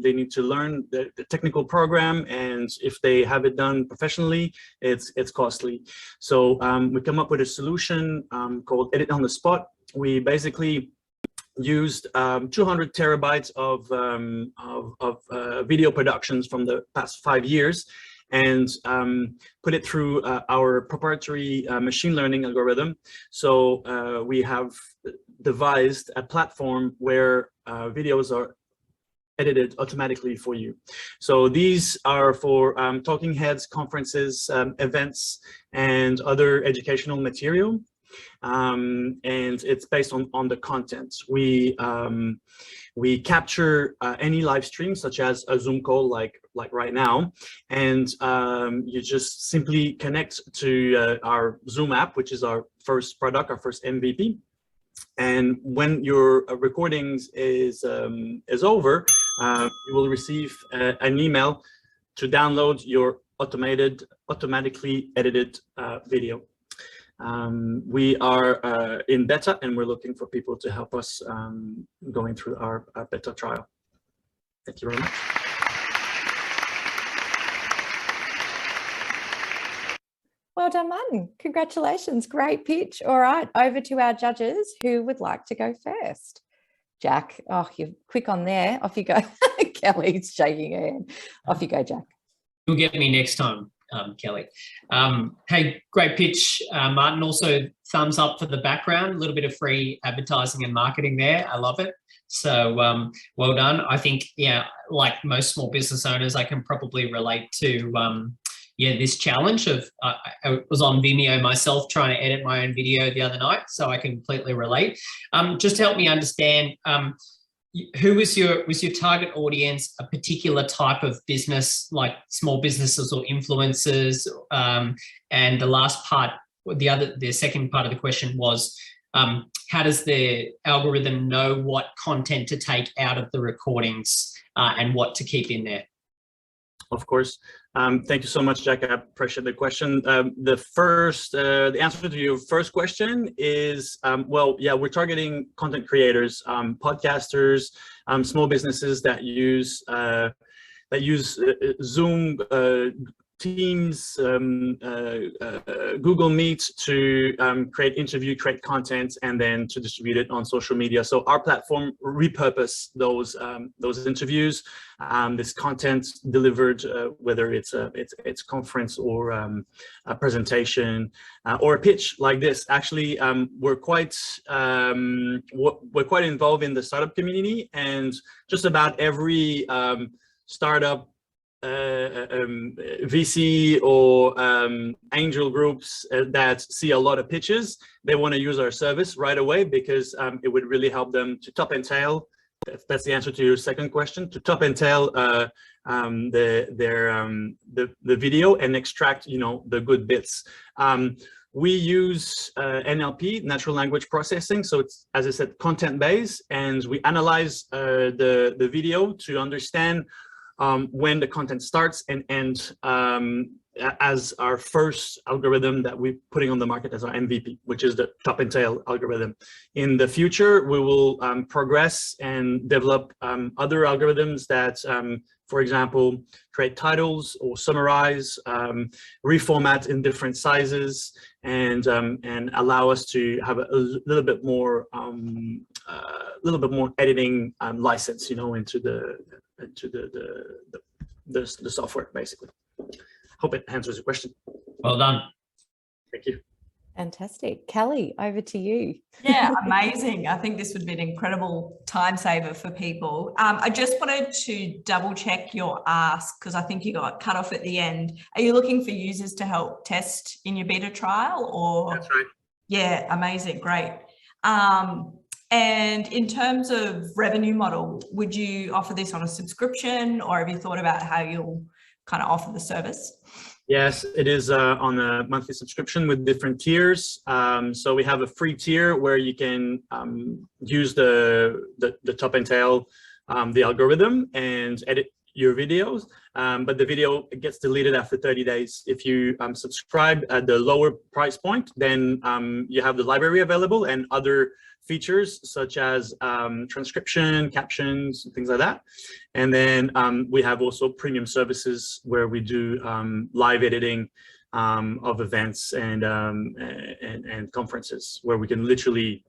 They need to learn the technical program, and if they have it done professionally, it's costly. So we come up with a solution called Edit on the Spot. We basically used 200 terabytes of video productions from the past 5 years and put it through our proprietary machine learning algorithm. So we have devised a platform where videos are edited automatically for you. So these are for talking heads, conferences, events, and other educational material. And it's based on the content. We capture any live stream, such as a Zoom call, like right now, and you just simply connect to our Zoom app, which is our first product, our first MVP. And when your recordings is over, you will receive an email to download your automatically edited video. We are in beta, and we're looking for people to help us going through our beta trial. Thank you very much. Well done, Martin. Congratulations. Great pitch. All right, over to our judges. Who would like to go first? Jack. Oh, you're quick on there. Off you go. Kelly's shaking her head. Off you go, Jack. You'll get me next time, Kelly. Hey, great pitch, Martin. Also, thumbs up for the background. A little bit of free advertising and marketing there. I love it. So well done. I think, yeah, like most small business owners, I can probably relate to yeah, this challenge of I was on Vimeo myself trying to edit my own video the other night, so I can completely relate. Just help me understand, who was your target audience, a particular type of business like small businesses or influencers? And the last part, the second part of the question was, how does the algorithm know what content to take out of the recordings and what to keep in there? Of course. Thank you so much, Jack. I appreciate the question. The answer to your first question is, well, yeah, we're targeting content creators, podcasters, small businesses that use Zoom, Teams, Google Meet to create content, and then to distribute it on social media. So our platform repurpose those interviews, this content delivered, whether it's conference or a presentation or a pitch like this. Actually, we're quite involved in the startup community, and just about every startup, VC or angel groups that see a lot of pitches, they want to use our service right away, because it would really help them to top and tail. That's the answer to your second question, to top and tail the video and extract, the good bits. We use NLP, natural language processing. So it's, as I said, content based, and we analyze the video to understand when the content starts and ends, as our first algorithm that we're putting on the market as our MVP, which is the top and tail algorithm. In the future, we will progress and develop other algorithms that, for example, create titles or summarize, reformat in different sizes, and allow us to have a little bit more editing license, into the software, basically. Hope it answers your question. Well done. Thank you. Fantastic. Kelly, over to you. Yeah, amazing. I think this would be an incredible time saver for people. I just wanted to double check your ask, because I think you got cut off at the end. Are you looking for users to help test in your beta trial, or? That's right. Yeah, amazing. Great. And in terms of revenue model, would you offer this on a subscription, or have you thought about how you'll kind of offer the service? Yes, it is on a monthly subscription with different tiers. So we have a free tier where you can use the top and tail, the algorithm, and edit your videos. But the video gets deleted after 30 days. If you subscribe at the lower price point, then you have the library available and other features such as transcription, captions, and things like that. And then we have also premium services where we do live editing of events and conferences, where we can literally,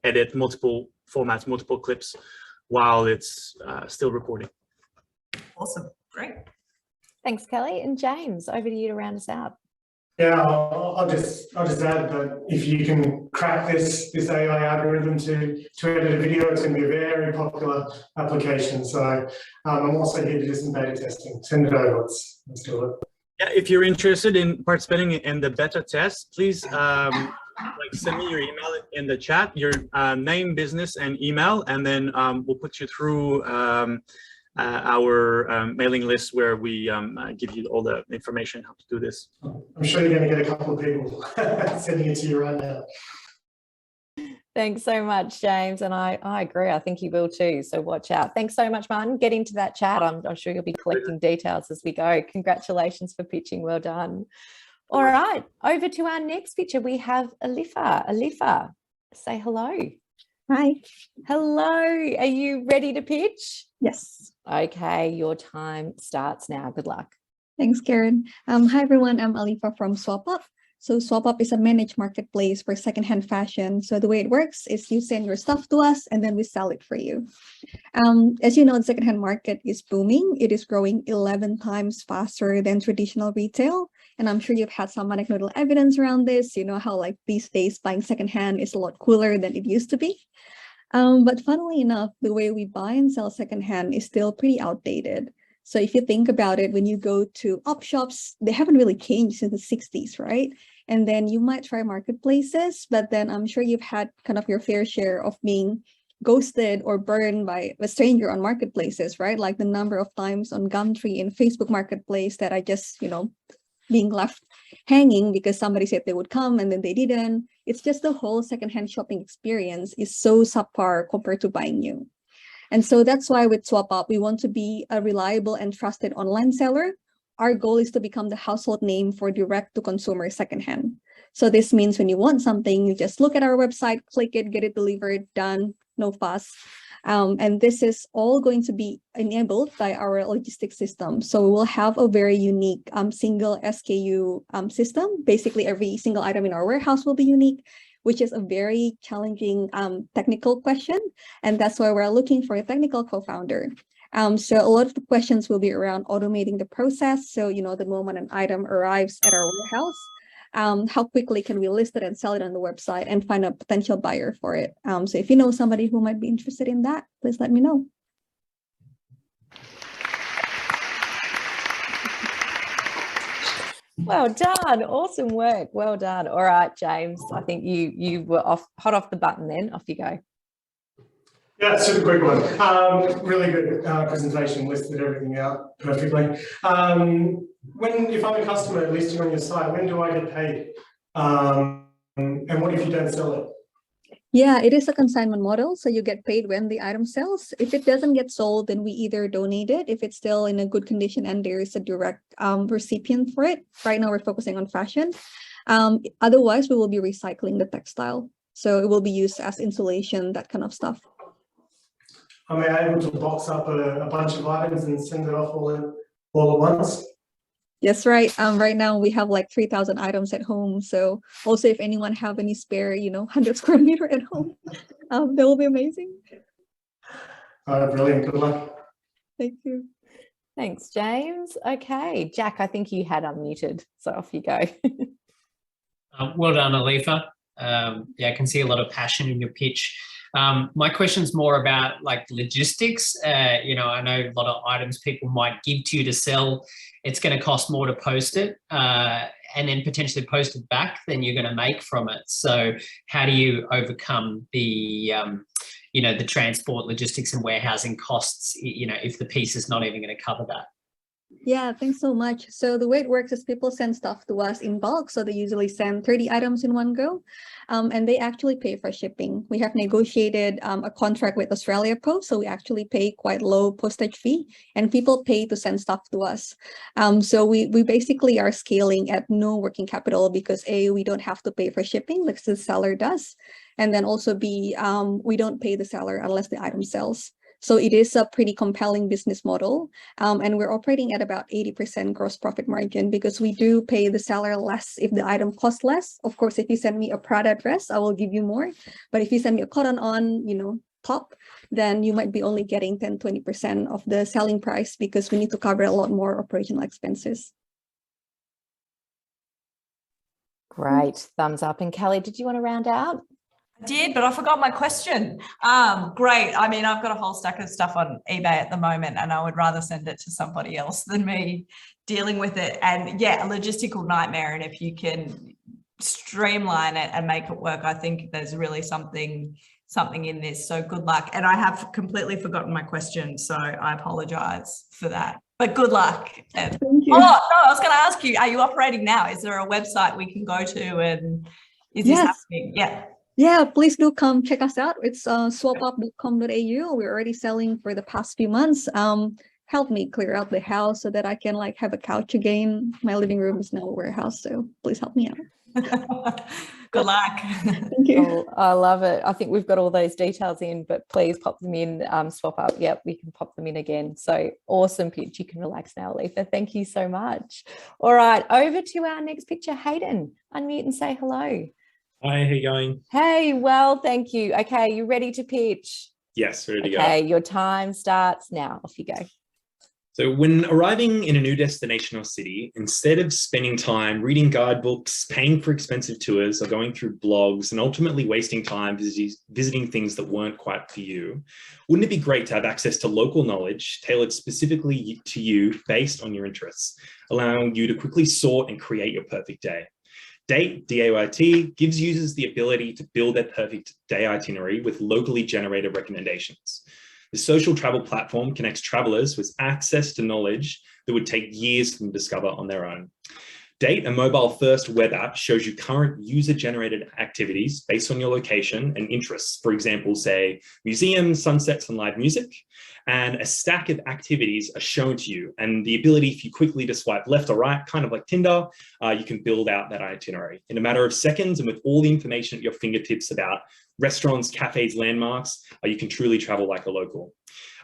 edit multiple formats, multiple clips while it's still recording. Awesome. Great. Thanks, Kelly. And James, over to you to round us out. Yeah, I'll just add that if you can crack this AI algorithm to edit a video, it's going to be a very popular application. So I'm also here to do some beta testing. Send it over. Let's do it. Yeah, if you're interested in participating in the beta test, please send me your email in the chat, your name, business, and email, and then we'll put you through our mailing list, where we give you all the information how to do this. I'm sure you're going to get a couple of people sending it to you right now. Thanks so much, James. And I agree. I think you will too. So watch out. Thanks so much, Martin. Get into that chat. I'm sure you'll be collecting details as we go. Congratulations for pitching. Well done. All right. Over to our next picture. We have Alifa. Alifa, say hello. Hi. Hello. Are you ready to pitch? Yes. Okay. Your time starts now. Good luck. Thanks, Karen. Hi, everyone. I'm Alifa from SwapUp. So SwapUp is a managed marketplace for secondhand fashion. So the way it works is you send your stuff to us and then we sell it for you. As you know, the secondhand market is booming. It is growing 11 times faster than traditional retail. And I'm sure you've had some anecdotal evidence around this. You know how like these days buying secondhand is a lot cooler than it used to be. But funnily enough, the way we buy and sell secondhand is still pretty outdated. So if you think about it, when you go to op shops, they haven't really changed since the 60s, right? And then you might try marketplaces, but then I'm sure you've had kind of your fair share of being ghosted or burned by a stranger on marketplaces, right? Like the number of times on Gumtree and Facebook Marketplace that I just, being left hanging because somebody said they would come and then they didn't. It's just the whole secondhand shopping experience is so subpar compared to buying new. And so that's why with SwapUp, we want to be a reliable and trusted online seller. Our goal is to become the household name for direct-to-consumer secondhand. So this means when you want something, you just look at our website, click it, get it delivered, done, no fuss. And this is all going to be enabled by our logistics system. So we will have a very unique single SKU system. Basically, every single item in our warehouse will be unique, which is a very challenging technical question. And that's why we're looking for a technical co-founder. So a lot of the questions will be around automating the process. So, the moment an item arrives at our warehouse, how quickly can we list it and sell it on the website and find a potential buyer for it? So if you know somebody who might be interested in that, please let me know. Well done. Awesome work. Well done. All right, James, I think you were hot off the button then. Off you go. Yeah, super quick one. Really good presentation, listed everything out perfectly. If I'm a customer listing on your site, when do I get paid? And what if you don't sell it? Yeah, it is a consignment model. So you get paid when the item sells. If it doesn't get sold, then we either donate it if it's still in a good condition and there is a direct recipient for it. Right now, we're focusing on fashion. Otherwise, we will be recycling the textile. So it will be used as insulation, that kind of stuff. Am I able to box up a bunch of items and send it off all at once? Yes, right. Right now we have like 3,000 items at home. So also if anyone have any spare, 100 square meter at home, that will be amazing. Brilliant. Good luck. Thank you. Thanks, James. Okay, Jack, I think you had unmuted, so off you go. Well done, Alifa. I can see a lot of passion in your pitch. My question's more about like logistics. I know a lot of items people might give to you to sell. It's going to cost more to post it and then potentially post it back than you're going to make from it. So how do you overcome the, the transport, logistics and warehousing costs, if the piece is not even going to cover that? Yeah, thanks so much. So the way it works is people send stuff to us in bulk. So they usually send 30 items in one go, and they actually pay for shipping. We have negotiated a contract with Australia Post, so we actually pay quite low postage fee, and people pay to send stuff to us. So we basically are scaling at no working capital because A, we don't have to pay for shipping because the seller does, and then also B, we don't pay the seller unless the item sells. So it is a pretty compelling business model, and we're operating at about 80% gross profit margin because we do pay the seller less if the item costs less. Of course, if you send me a Prada dress, I will give you more. But if you send me a cotton on, top, then you might be only getting 10-20% of the selling price because we need to cover a lot more operational expenses. Great, thumbs up. And Kelly, did you want to round out? I did, but I forgot my question. Great. I mean, I've got a whole stack of stuff on eBay at the moment, and I would rather send it to somebody else than me dealing with it. And yeah, a logistical nightmare. And if you can streamline it and make it work, I think there's really something in this. So good luck. And I have completely forgotten my question, so I apologize for that. But good luck. And, Thank you. oh, no, I was going to ask you, are you operating now? Is there a website we can go to and is this happening? Yeah. Yeah, please do come check us out. It's swapup.com.au. We're already selling for the past few months. Help me clear out the house so that I can have a couch again. My living room is now a warehouse, so please help me out. Good luck. Thank you. Oh, I love it. I think we've got all those details in, but please pop them in, SwapUp. Yep, we can pop them in again. So awesome pitch. You can relax now, Alifa. Thank you so much. All right, over to our next picture. Hayden, unmute and say hello. Hi, how you going? Hey, well, thank you. Okay, you ready to pitch? Yes, ready to go. Okay, your time starts now. Off you go. So when arriving in a new destination or city, instead of spending time reading guidebooks, paying for expensive tours, or going through blogs, and ultimately wasting time visiting things that weren't quite for you, wouldn't it be great to have access to local knowledge tailored specifically to you based on your interests, allowing you to quickly sort and create your perfect day? Dayt, D-A-Y-T, gives users the ability to build their perfect day itinerary with locally generated recommendations. The social travel platform connects travelers with access to knowledge that would take years for them to discover on their own. Dayt, a mobile-first web app, shows you current user-generated activities based on your location and interests. For example, say, museums, sunsets, and live music. And a stack of activities are shown to you. And the ability, if you quickly to swipe left or right, kind of like Tinder, you can build out that itinerary. In a matter of seconds, and with all the information at your fingertips about restaurants, cafes, landmarks, you can truly travel like a local.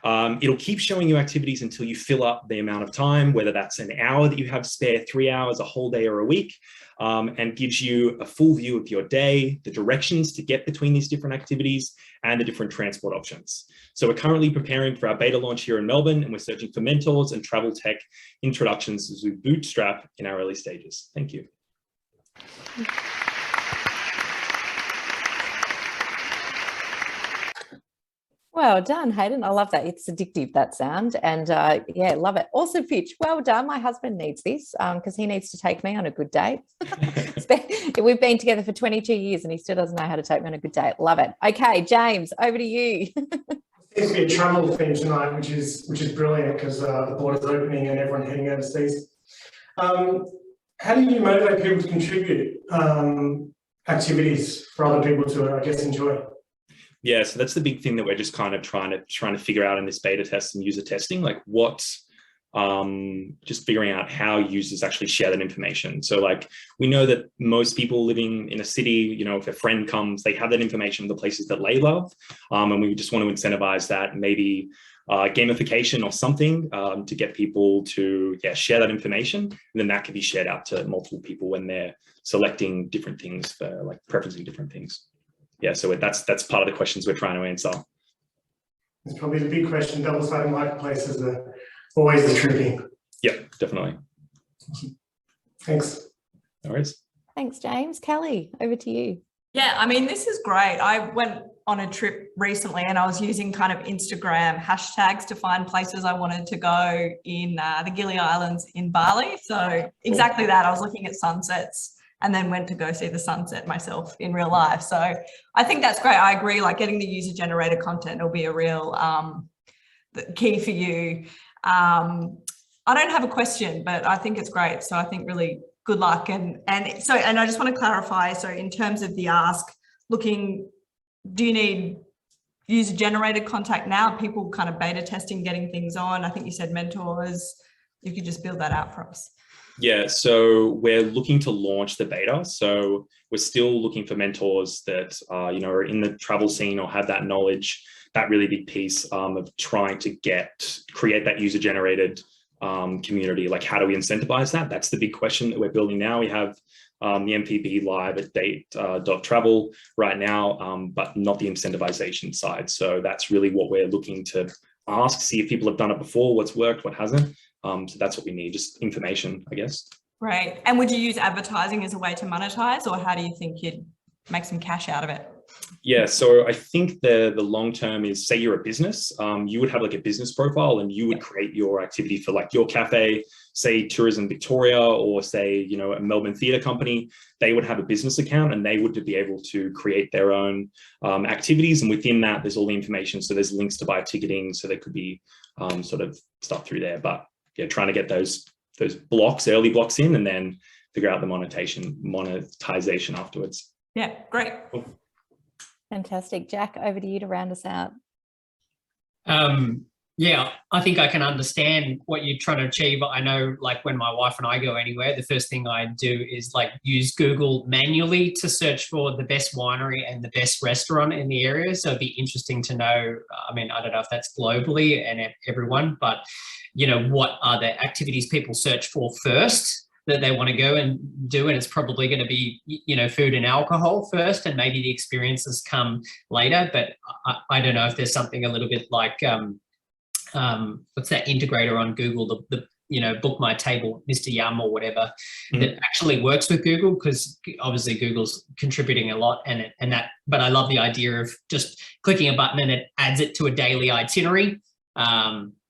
It'll keep showing you activities until you fill up the amount of time, whether that's an hour that you have spare, 3 hours, a whole day, or a week, and gives you a full view of your day, the directions to get between these different activities, and the different transport options. So we're currently preparing for our beta launch here in Melbourne, and we're searching for mentors and travel tech introductions as we bootstrap in our early stages. Thank you. Well done, Hayden. I love that. It's addictive, that sound. And yeah, love it. Also, Fitch, well done. My husband needs this because he needs to take me on a good date. We've been together for 22 years and he still doesn't know how to take me on a good date. Love it. Okay, James, over to you. Seems to be a travel theme tonight, which is brilliant because the border's opening and everyone heading overseas. How do you motivate people to contribute activities for other people to, I guess, enjoy? Yeah, so that's the big thing that we're just kind of trying to figure out in this beta test and user testing, like just figuring out how users actually share that information. So like, we know that most people living in a city, you know, if a friend comes, they have that information of the places that they love. And we just want to incentivize that, maybe gamification or something to get people to share that information. And then that can be shared out to multiple people when they're selecting different things for like preferencing different things. Yeah, so that's part of the questions we're trying to answer. It's probably the big question. Double-sided marketplaces are always the tricky. Yeah, definitely. Thanks. No worries. Thanks, James. Kelly, over to you. Yeah, I mean, this is great. I went on a trip recently and I was using kind of Instagram hashtags to find places I wanted to go in the Gili Islands in Bali. So exactly that. I was looking at sunsets and then went to go see the sunset myself in real life. So I think that's great. I agree, like getting the user generated content will be a real key for you. I don't have a question, but I think it's great. So I think really good luck. And I just want to clarify. So in terms of the ask, do you need user generated contact now? People kind of beta testing, getting things on. I think you said mentors. You could just build that out for us. Yeah, so we're looking to launch the beta. So we're still looking for mentors that are in the travel scene or have that knowledge, that really big piece of trying to create that user-generated community. Like, how do we incentivize that? That's the big question that we're building now. We have the MVP live at Dayt.travel right now, but not the incentivization side. So that's really what we're looking to ask, see if people have done it before, what's worked, what hasn't. So that's what we need, just information, I guess. Right. And would you use advertising as a way to monetize, or how do you think you'd make some cash out of it? Yeah, so I think the long term is, say you're a business, you would have like a business profile and you would create your activity for like your cafe, say Tourism Victoria, or say, a Melbourne theatre company. They would have a business account and they would be able to create their own activities. And within that, there's all the information. So there's links to buy ticketing. So there could be sort of stuff through there. But yeah, trying to get those early blocks in and then figure out the monetization afterwards. Yeah, great. Cool. Fantastic. Jack, over to you to round us out. Yeah, I think I can understand what you're trying to achieve. I know, like, when my wife and I go anywhere, the first thing I do is like use Google manually to search for the best winery and the best restaurant in the area. So it'd be interesting to know, I mean, I don't know if that's globally and everyone, but, what are the activities people search for first that they want to go and do? And it's probably going to be, food and alcohol first, and maybe the experiences come later. But I don't know if there's something a little bit like, what's that integrator on Google, the you know, book my table, Mr. Yum or whatever, that actually works with Google, because obviously Google's contributing a lot and that, but I love the idea of just clicking a button and it adds it to a daily itinerary.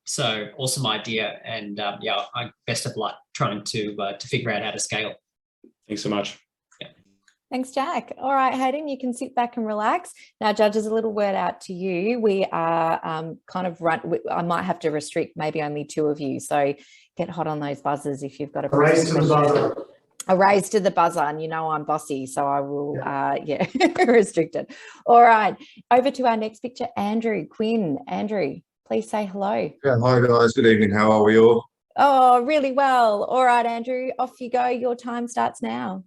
So awesome idea. And yeah, best of luck trying to figure out how to scale. Thanks so much. Thanks, Jack. All right, Hayden, you can sit back and relax. Now, judges, a little word out to you. We are kind of I might have to restrict maybe only 2 of you. So get hot on those buzzers if you've got a raise to the buzzer. A raise to the buzzer, and you know I'm bossy, so I will, restrict it. All right, over to our next picture, Andrew Quinn. Andrew, please say hello. Yeah, hi guys, good evening. How are we all? Oh, really well. All right, Andrew, off you go. Your time starts now.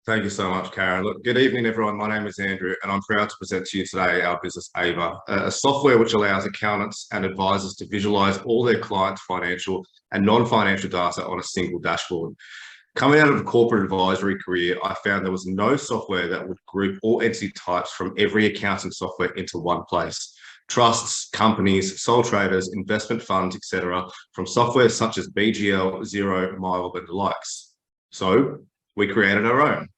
Thank you so much, Karen. Look, good evening, everyone. My name is Andrew, and I'm proud to present to you today our business, Ava, a software which allows accountants and advisors to visualize all their clients' financial and non-financial data on a single dashboard. Coming out of a corporate advisory career, I found there was no software that would group all entity types from every accounting software into one place. Trusts, companies, sole traders, investment funds, etc., from software such as BGL, Xero, Mile, and the likes. So we created our own.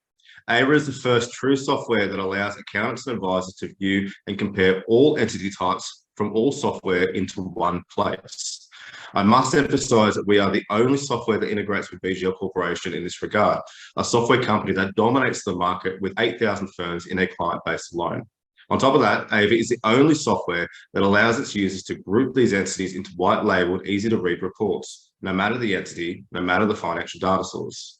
Ava is the first true software that allows accountants and advisors to view and compare all entity types from all software into one place. I must emphasize that we are the only software that integrates with BGL Corporation in this regard, a software company that dominates the market with 8,000 firms in a client base alone. On top of that, Ava is the only software that allows its users to group these entities into white-labeled, easy-to-read reports, no matter the entity, no matter the financial data source.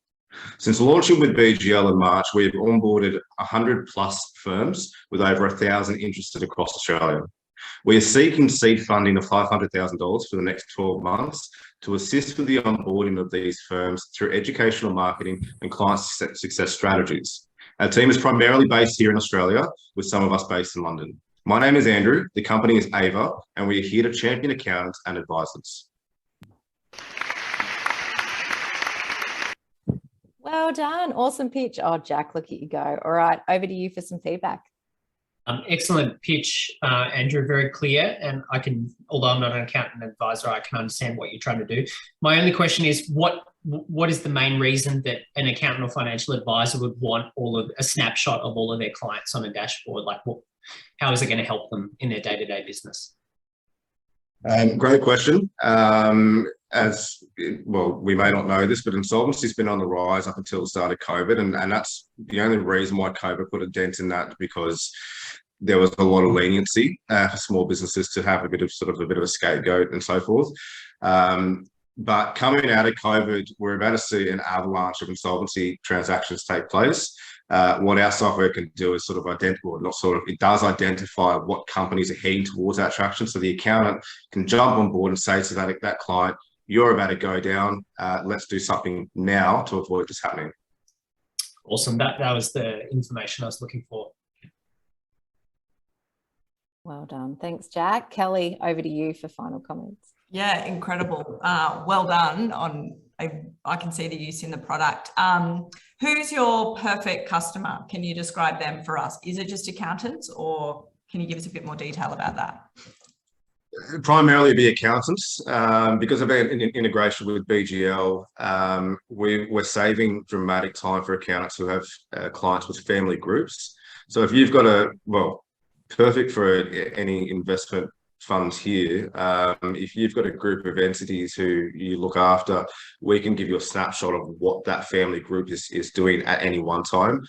Since launching with BGL in March, we've onboarded 100 plus firms with over 1,000 interested across Australia. We are seeking seed funding of $500,000 for the next 12 months to assist with the onboarding of these firms through educational marketing and client success strategies. Our team is primarily based here in Australia, with some of us based in London. My name is Andrew, the company is Ava, and we are here to champion accountants and advisors. Well done. Awesome pitch. Oh, Jack, look at you go. All right, over to you for some feedback. Excellent pitch, Andrew, very clear. And I can, although I'm not an accountant and advisor, I can understand what you're trying to do. My only question is, what is the main reason that an accountant or financial advisor would want a snapshot of all of their clients on a dashboard? Like, how is it going to help them in their day-to-day business? Great question. As well, we may not know this, but insolvency has been on the rise up until the start of COVID, and that's the only reason why COVID put a dent in that, because there was a lot of leniency for small businesses to have a bit of a scapegoat and so forth. But coming out of COVID, we're about to see an avalanche of insolvency transactions take place. What our software can do is it does identify what companies are heading towards that traction. So the accountant can jump on board and say to that client, you're about to go down, let's do something now to avoid this happening. Awesome, that was the information I was looking for. Well done. Thanks, Jack. Kelly, over to you for final comments. Yeah, incredible. Well done. I can see the use in the product. Who's your perfect customer? Can you describe them for us? Is it just accountants, or can you give us a bit more detail about that? Primarily be accountants. Because of our integration with BGL, we're saving dramatic time for accountants who have clients with family groups. So if you've got perfect for any investment funds here, if you've got a group of entities who you look after, we can give you a snapshot of what that family group is doing at any one time.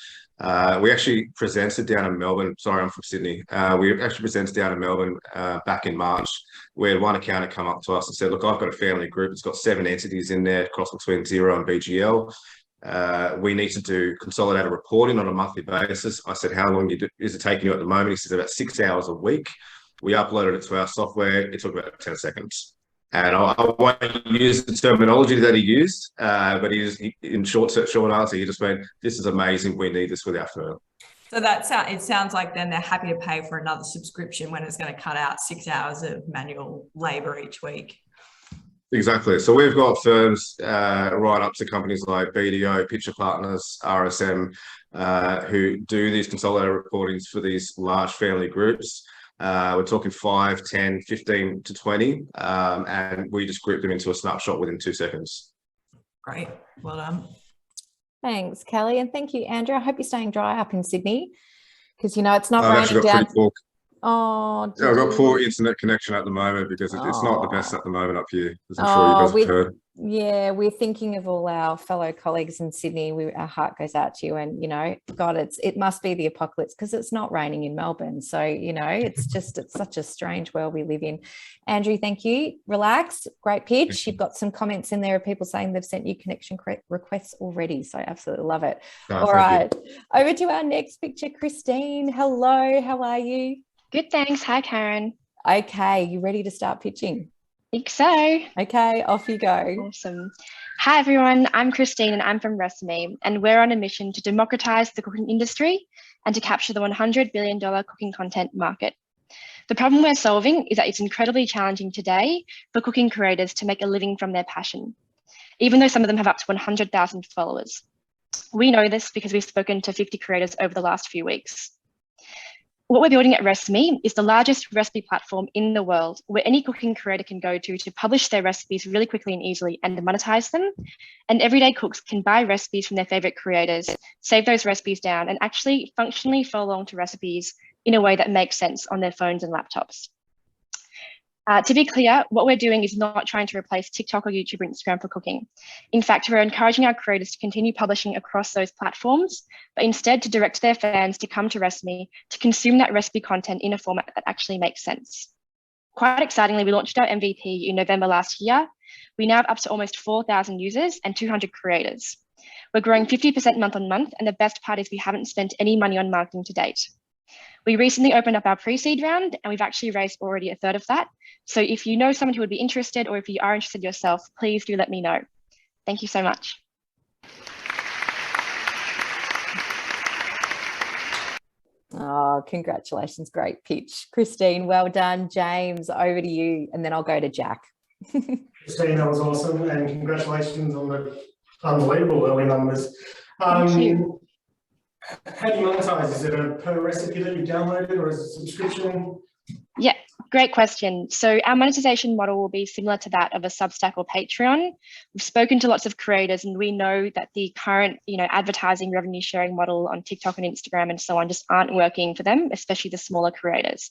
We actually presented down in Melbourne. Sorry, I'm from Sydney. We actually presented down in Melbourne back in March. We had one accountant come up to us and said, look, I've got a family group. It's got 7 entities in there, cross between Xero and BGL. We need to do consolidated reporting on a monthly basis. I said, how long is it taking you at the moment? He said, about 6 hours a week. We uploaded it to our software. It took about 10 seconds. And I won't use the terminology that he used, but in short answer, he just went, this is amazing. We need this with our firm. So it sounds like then they're happy to pay for another subscription when it's going to cut out 6 hours of manual labor each week. Exactly. So we've got firms right up to companies like BDO, Pitcher Partners, RSM, who do these consolidated reportings for these large family groups. We're talking 5, 10, 15 to 20, and we just group them into a snapshot within 2 seconds. Great, well done. Thanks, Kelly, and thank you, Andrew. I hope you're staying dry up in Sydney, because you know it's not I've raining actually got down. pretty poor. Oh, Yeah, I've got poor internet connection at the moment because it's not the best at the moment up here, as I'm sure you guys have heard. Yeah, we're thinking of all our fellow colleagues in Sydney. Our heart goes out to you, and you know, God, it must be the apocalypse because it's not raining in Melbourne. So you know, it's such a strange world we live in. Andrew, thank you. Relax, great pitch. You've got some comments in there of people saying they've sent you connection requests already, so I absolutely love it. All right, over to our next picture, Christine. Hello, how are you? Good, thanks. Hi, Karen. Okay, you ready to start pitching? I think so. Okay, off you go. Awesome. Hi, everyone. I'm Christine and I'm from ReciMe, and we're on a mission to democratize the cooking industry and to capture the $100 billion cooking content market. The problem we're solving is that it's incredibly challenging today for cooking creators to make a living from their passion, even though some of them have up to 100,000 followers. We know this because we've spoken to 50 creators over the last few weeks. What we're building at ReciMe is the largest recipe platform in the world where any cooking creator can go to publish their recipes really quickly and easily and monetize them. And everyday cooks can buy recipes from their favorite creators, save those recipes down, and actually functionally follow along to recipes in a way that makes sense on their phones and laptops. To be clear, what we're doing is not trying to replace TikTok or YouTube or Instagram for cooking. In fact, we're encouraging our creators to continue publishing across those platforms, but instead to direct their fans to come to ReciMe to consume that recipe content in a format that actually makes sense. Quite excitingly, we launched our MVP in November last year. We now have up to almost 4,000 users and 200 creators. We're growing 50% month on month, and the best part is we haven't spent any money on marketing to date. We recently opened up our pre-seed round and we've actually raised already a third of that. So if you know someone who would be interested, or if you are interested yourself, please do let me know. Thank you so much. Oh, congratulations. Great pitch. Christine, well done. James, over to you. And then I'll go to Jack. Christine, that was awesome. And congratulations on the unbelievable early numbers. Thank you. How do you monetize? Is it a per recipe that you downloaded, or is it subscription? Yeah, great question. So our monetization model will be similar to that of a Substack or Patreon. We've spoken to lots of creators and we know that the current, advertising revenue sharing model on TikTok and Instagram and so on just aren't working for them, especially the smaller creators.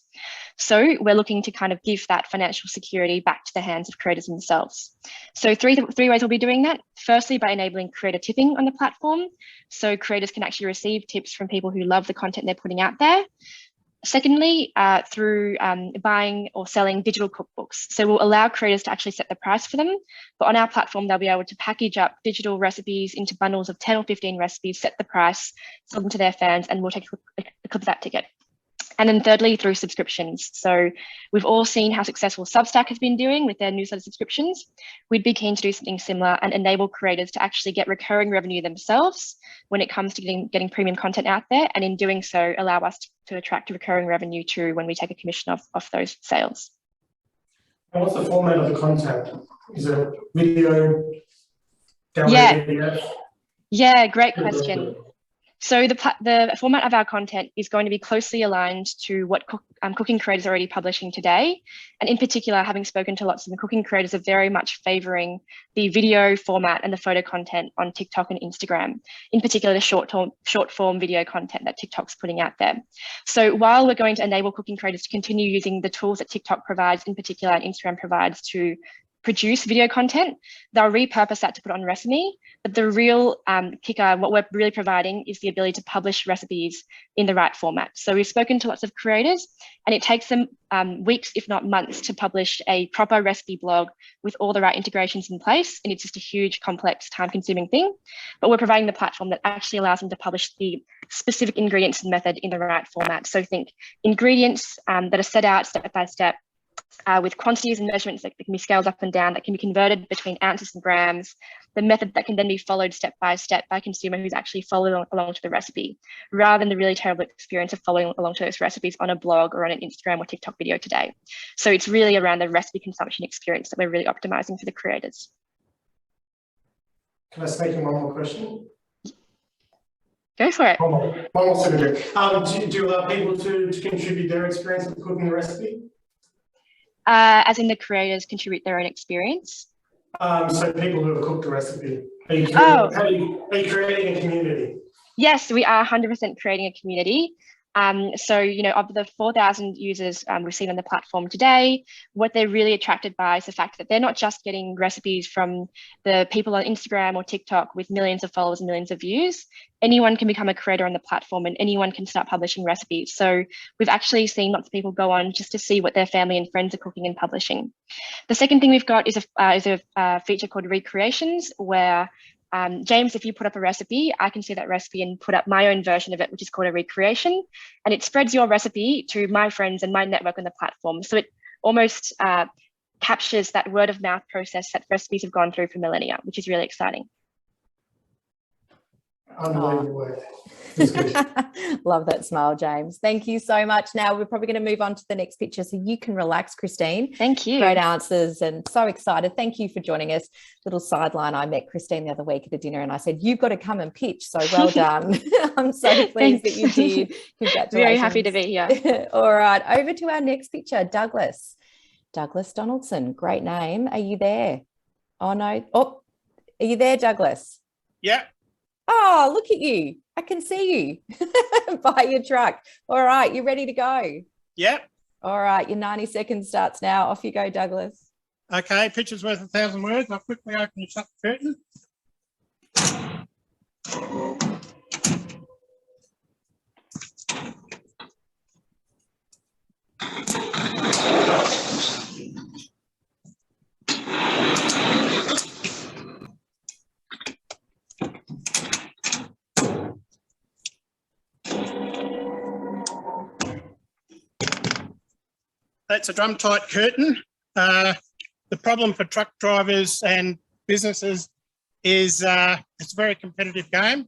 So we're looking to kind of give that financial security back to the hands of creators themselves. So three ways we'll be doing that. Firstly, by enabling creator tipping on the platform. So creators can actually receive tips from people who love the content they're putting out there. Secondly, through buying or selling digital cookbooks. So we'll allow creators to actually set the price for them, but on our platform, they'll be able to package up digital recipes into bundles of 10 or 15 recipes, set the price, sell them to their fans, and we'll take a clip of that ticket. And then thirdly, through subscriptions. So we've all seen how successful Substack has been doing with their newsletter subscriptions. We'd be keen to do something similar and enable creators to actually get recurring revenue themselves when it comes to getting premium content out there. And in doing so, allow us to attract recurring revenue too when we take a commission off those sales. And what's the format of the content? Is it video, download PDF? Yeah, great question. So the format of our content is going to be closely aligned to what cooking creators are already publishing today. And in particular, having spoken to lots of the cooking creators are very much favoring the video format and the photo content on TikTok and Instagram, in particular, the short form video content that TikTok's putting out there. So while we're going to enable cooking creators to continue using the tools that TikTok provides, in particular, and Instagram provides to produce video content, they'll repurpose that to put on ReciMe. But the real kicker, what we're really providing is the ability to publish recipes in the right format. So we've spoken to lots of creators and it takes them weeks, if not months, to publish a proper recipe blog with all the right integrations in place. And it's just a huge, complex, time-consuming thing. But we're providing the platform that actually allows them to publish the specific ingredients and method in the right format. So think ingredients that are set out step by step, with quantities and measurements that can be scaled up and down, that can be converted between ounces and grams, the method that can then be followed step by step by a consumer who's actually following along to the recipe, rather than the really terrible experience of following along to those recipes on a blog or on an Instagram or TikTok video today. So it's really around the recipe consumption experience that we're really optimizing for the creators. Can I sneak in one more question? Go for it. One more secretary. Do you allow people to contribute their experience with cooking the recipe? As in the creators contribute their own experience? So people who have cooked the recipe. Are you creating a community? Yes, we are 100% creating a community. So, you know, of the 4,000 users we've seen on the platform today, what they're really attracted by is the fact that they're not just getting recipes from the people on Instagram or TikTok with millions of followers and millions of views. Anyone can become a creator on the platform and anyone can start publishing recipes. So we've actually seen lots of people go on just to see what their family and friends are cooking and publishing. The second thing we've got is a feature called Recreations, where James, if you put up a recipe, I can see that recipe and put up my own version of it, which is called a recreation. And it spreads your recipe to my friends and my network on the platform. So it almost captures that word of mouth process that recipes have gone through for millennia, which is really exciting. Unbelievable. Love that smile, James. Thank you so much. Now we're probably going to move on to the next picture so you can relax, Christine. Thank you. Great answers and so excited. Thank you for joining us. Little sideline, I met Christine the other week at a dinner and I said, you've got to come and pitch. So well done. I'm so pleased that you did. Congratulations. Very happy to be here. All right, over to our next picture, Douglas. Douglas Donaldson, great name. Are you there? Oh, no. Oh, are you there, Douglas? Yeah. Oh, look at you. I can see you by your truck. All right, you ready to go? Yeah. All right, your 90 seconds starts now. Off you go, Douglas. Okay, picture's worth 1,000 words. I'll quickly open and shut the curtain. That's a drum tight curtain. The problem for truck drivers and businesses is it's a very competitive game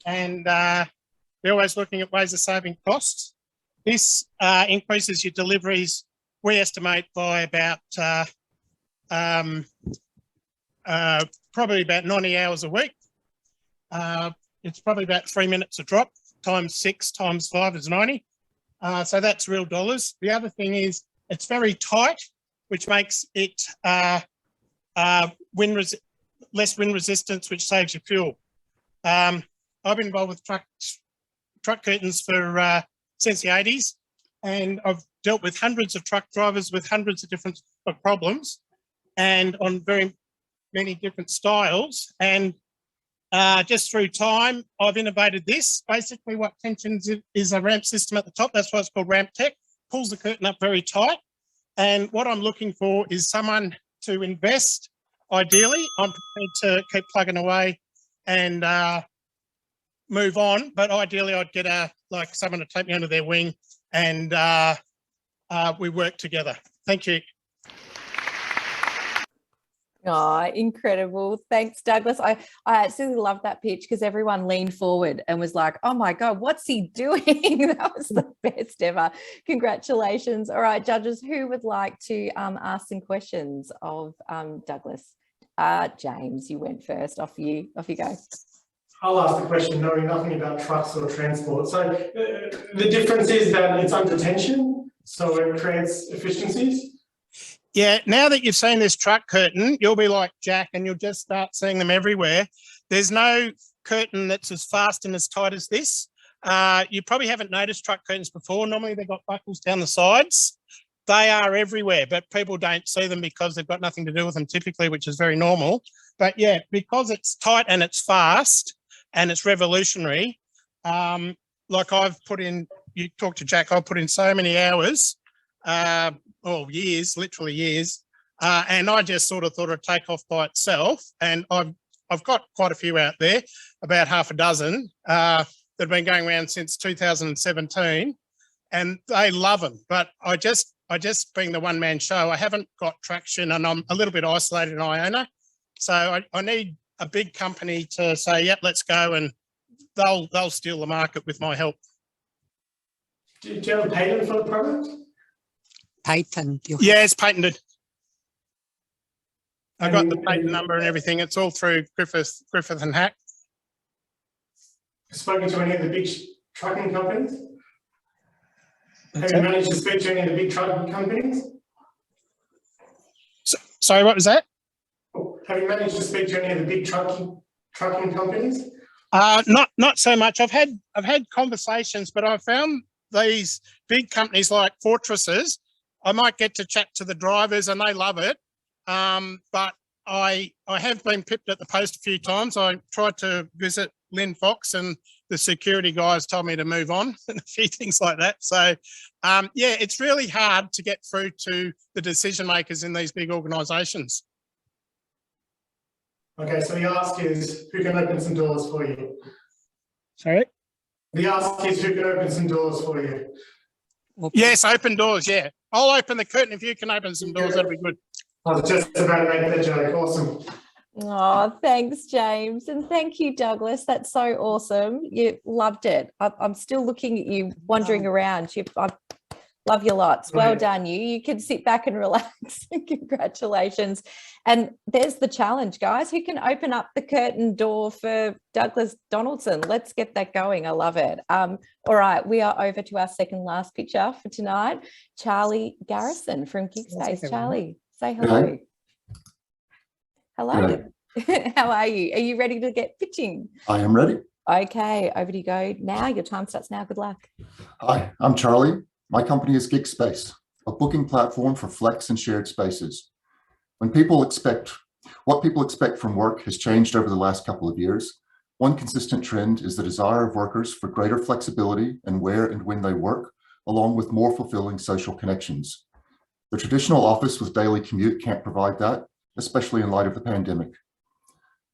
and they're always looking at ways of saving costs. This increases your deliveries, we estimate, by about probably about 90 hours a week. It's probably about 3 minutes a drop, times 6 times 5 is 90. So that's real dollars. The other thing is it's very tight, which makes it less wind resistance, which saves you fuel. I've been involved with truck curtains for since the 80s, and I've dealt with hundreds of truck drivers with hundreds of different problems and on very many different styles. And just through time, I've innovated this. Basically what tensions is a ramp system at the top. That's why it's called Ramp Tech. Pulls the curtain up very tight. And what I'm looking for is someone to invest. Ideally, I'm prepared to keep plugging away and move on. But ideally, I'd get someone to take me under their wing and we work together. Thank you. Oh, incredible. Thanks, Douglas. I absolutely love that pitch because everyone leaned forward and was like, oh my God, what's he doing? That was the best ever. Congratulations. All right, judges, who would like to ask some questions of Douglas? James, you went first. Off you go. I'll ask the question knowing nothing about trucks or transport. So the difference is that it's under tension, so it creates efficiencies. Yeah, now that you've seen this truck curtain, you'll be like Jack and you'll just start seeing them everywhere. There's no curtain that's as fast and as tight as this. You probably haven't noticed truck curtains before. Normally they've got buckles down the sides. They are everywhere, but people don't see them because they've got nothing to do with them typically, which is very normal. But yeah, because it's tight and it's fast and it's revolutionary, like I've put in, you talk to Jack, I've put in so many hours, years, literally years, and I just sort of thought it'd take off by itself. And I've got quite a few out there, about half a dozen, that have been going around since 2017, and they love them. But I just being the one-man show, I haven't got traction, and I'm a little bit isolated in Iona, so I need a big company to say, yep, let's go, and they'll steal the market with my help. Do you have a patent for the product? Patent. Yeah, it's patented. I got the patent number and everything. It's all through Griffith and Hack. spoken to any of the big trucking companies? Have you managed to speak to any of the big trucking companies? Sorry, what was that? Have you managed to speak to any of the big trucking companies? Not so much. I've had conversations, but I've found these big companies like Fortresses, I might get to chat to the drivers and they love it. But I have been pipped at the post a few times. I tried to visit Lynn Fox and the security guys told me to move on and a few things like that. So yeah, it's really hard to get through to the decision makers in these big organisations. Okay, so the ask is who can open some doors for you? Sorry? The ask is who can open some doors for you? Yes, open doors, yeah. I'll open the curtain if you can open some doors, that'd be good. I was just about to make that joke, awesome. Oh, thanks, James. And thank you, Douglas. That's so awesome. You loved it. I'm still looking at you, wandering around. I love you lots. Well done, you. You can sit back and relax. Congratulations. And there's the challenge, guys. Who can open up the curtain door for Douglas Donaldson? Let's get that going. I love it. All right, we are over to our second last picture for tonight. Charlie Garrison from GiGspace. Charlie, say hello. Hello. How are you? Are you ready to get pitching? I am ready. Okay, over to you go now. Your time starts now. Good luck. Hi, I'm Charlie. My company is GiGspace, a booking platform for flex and shared spaces. What people expect from work has changed over the last couple of years. One consistent trend is the desire of workers for greater flexibility in where and when they work, along with more fulfilling social connections. The traditional office with daily commute can't provide that, especially in light of the pandemic.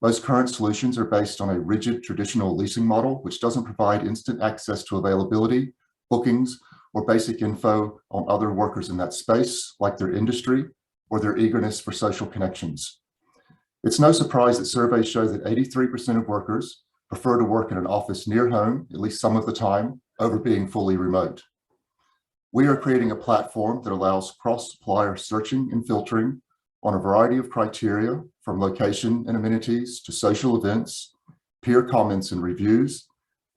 Most current solutions are based on a rigid traditional leasing model, which doesn't provide instant access to availability, bookings, or basic info on other workers in that space, like their industry or their eagerness for social connections. It's no surprise that surveys show that 83% of workers prefer to work in an office near home, at least some of the time, over being fully remote. We are creating a platform that allows cross-supplier searching and filtering on a variety of criteria, from location and amenities to social events, peer comments and reviews,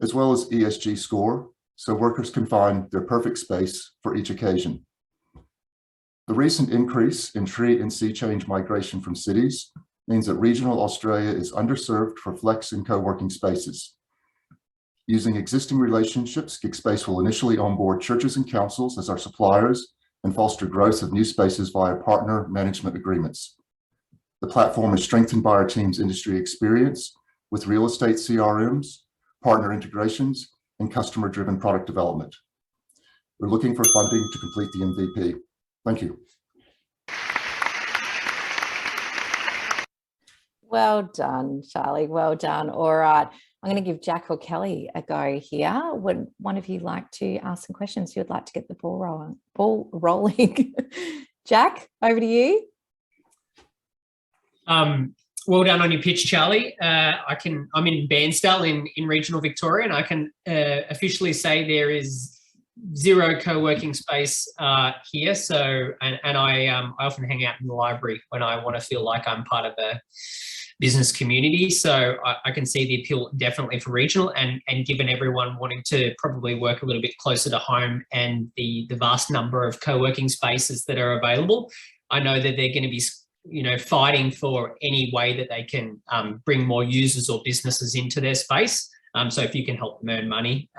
as well as ESG score, so workers can find their perfect space for each occasion. The recent increase in tree and sea change migration from cities means that regional Australia is underserved for flex and co-working spaces. Using existing relationships, GiGspace will initially onboard churches and councils as our suppliers and foster growth of new spaces via partner management agreements. The platform is strengthened by our team's industry experience with real estate CRMs, partner integrations, and customer-driven product development. We're looking for funding to complete the MVP. Thank you. Well done, Charlie. Well done. All right. I'm going to give Jack or Kelly a go here. Would one of you like to ask some questions? Who would like to get the ball rolling? Jack, over to you. Well done on your pitch, Charlie. I'm in Bairnsdale in regional Victoria, and I can officially say there is zero co-working space here. So, and I often hang out in the library when I want to feel like I'm part of a business community. So I can see the appeal definitely for regional, and given everyone wanting to probably work a little bit closer to home and the vast number of co-working spaces that are available, I know that they're going to be fighting for any way that they can bring more users or businesses into their space. So if you can help them earn money,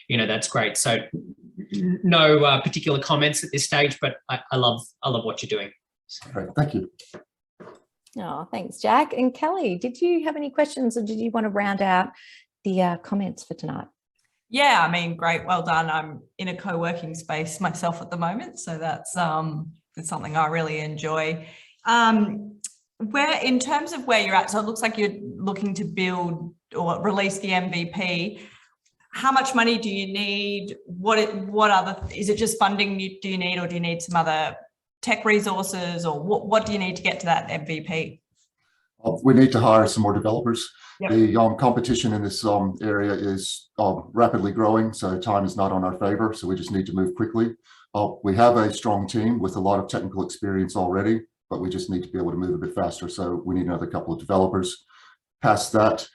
that's great. So no particular comments at this stage, but I love what you're doing. Great, thank you. Oh, thanks, Jack. And Kelly, did you have any questions, or did you want to round out the comments for tonight? Yeah, I mean, great. Well done. I'm in a co-working space myself at the moment, so that's it's something I really enjoy. Where, in terms of where you're at, so it looks like you're looking to build or release the MVP. How much money do you need? What other, is it just funding do you need, or do you need some other tech resources, or what do you need to get to that MVP? We need to hire some more developers. Yep. The competition in this area is rapidly growing, so time is not on our favor, so we just need to move quickly. We have a strong team with a lot of technical experience already, but we just need to be able to move a bit faster, so we need another couple of developers. Past that,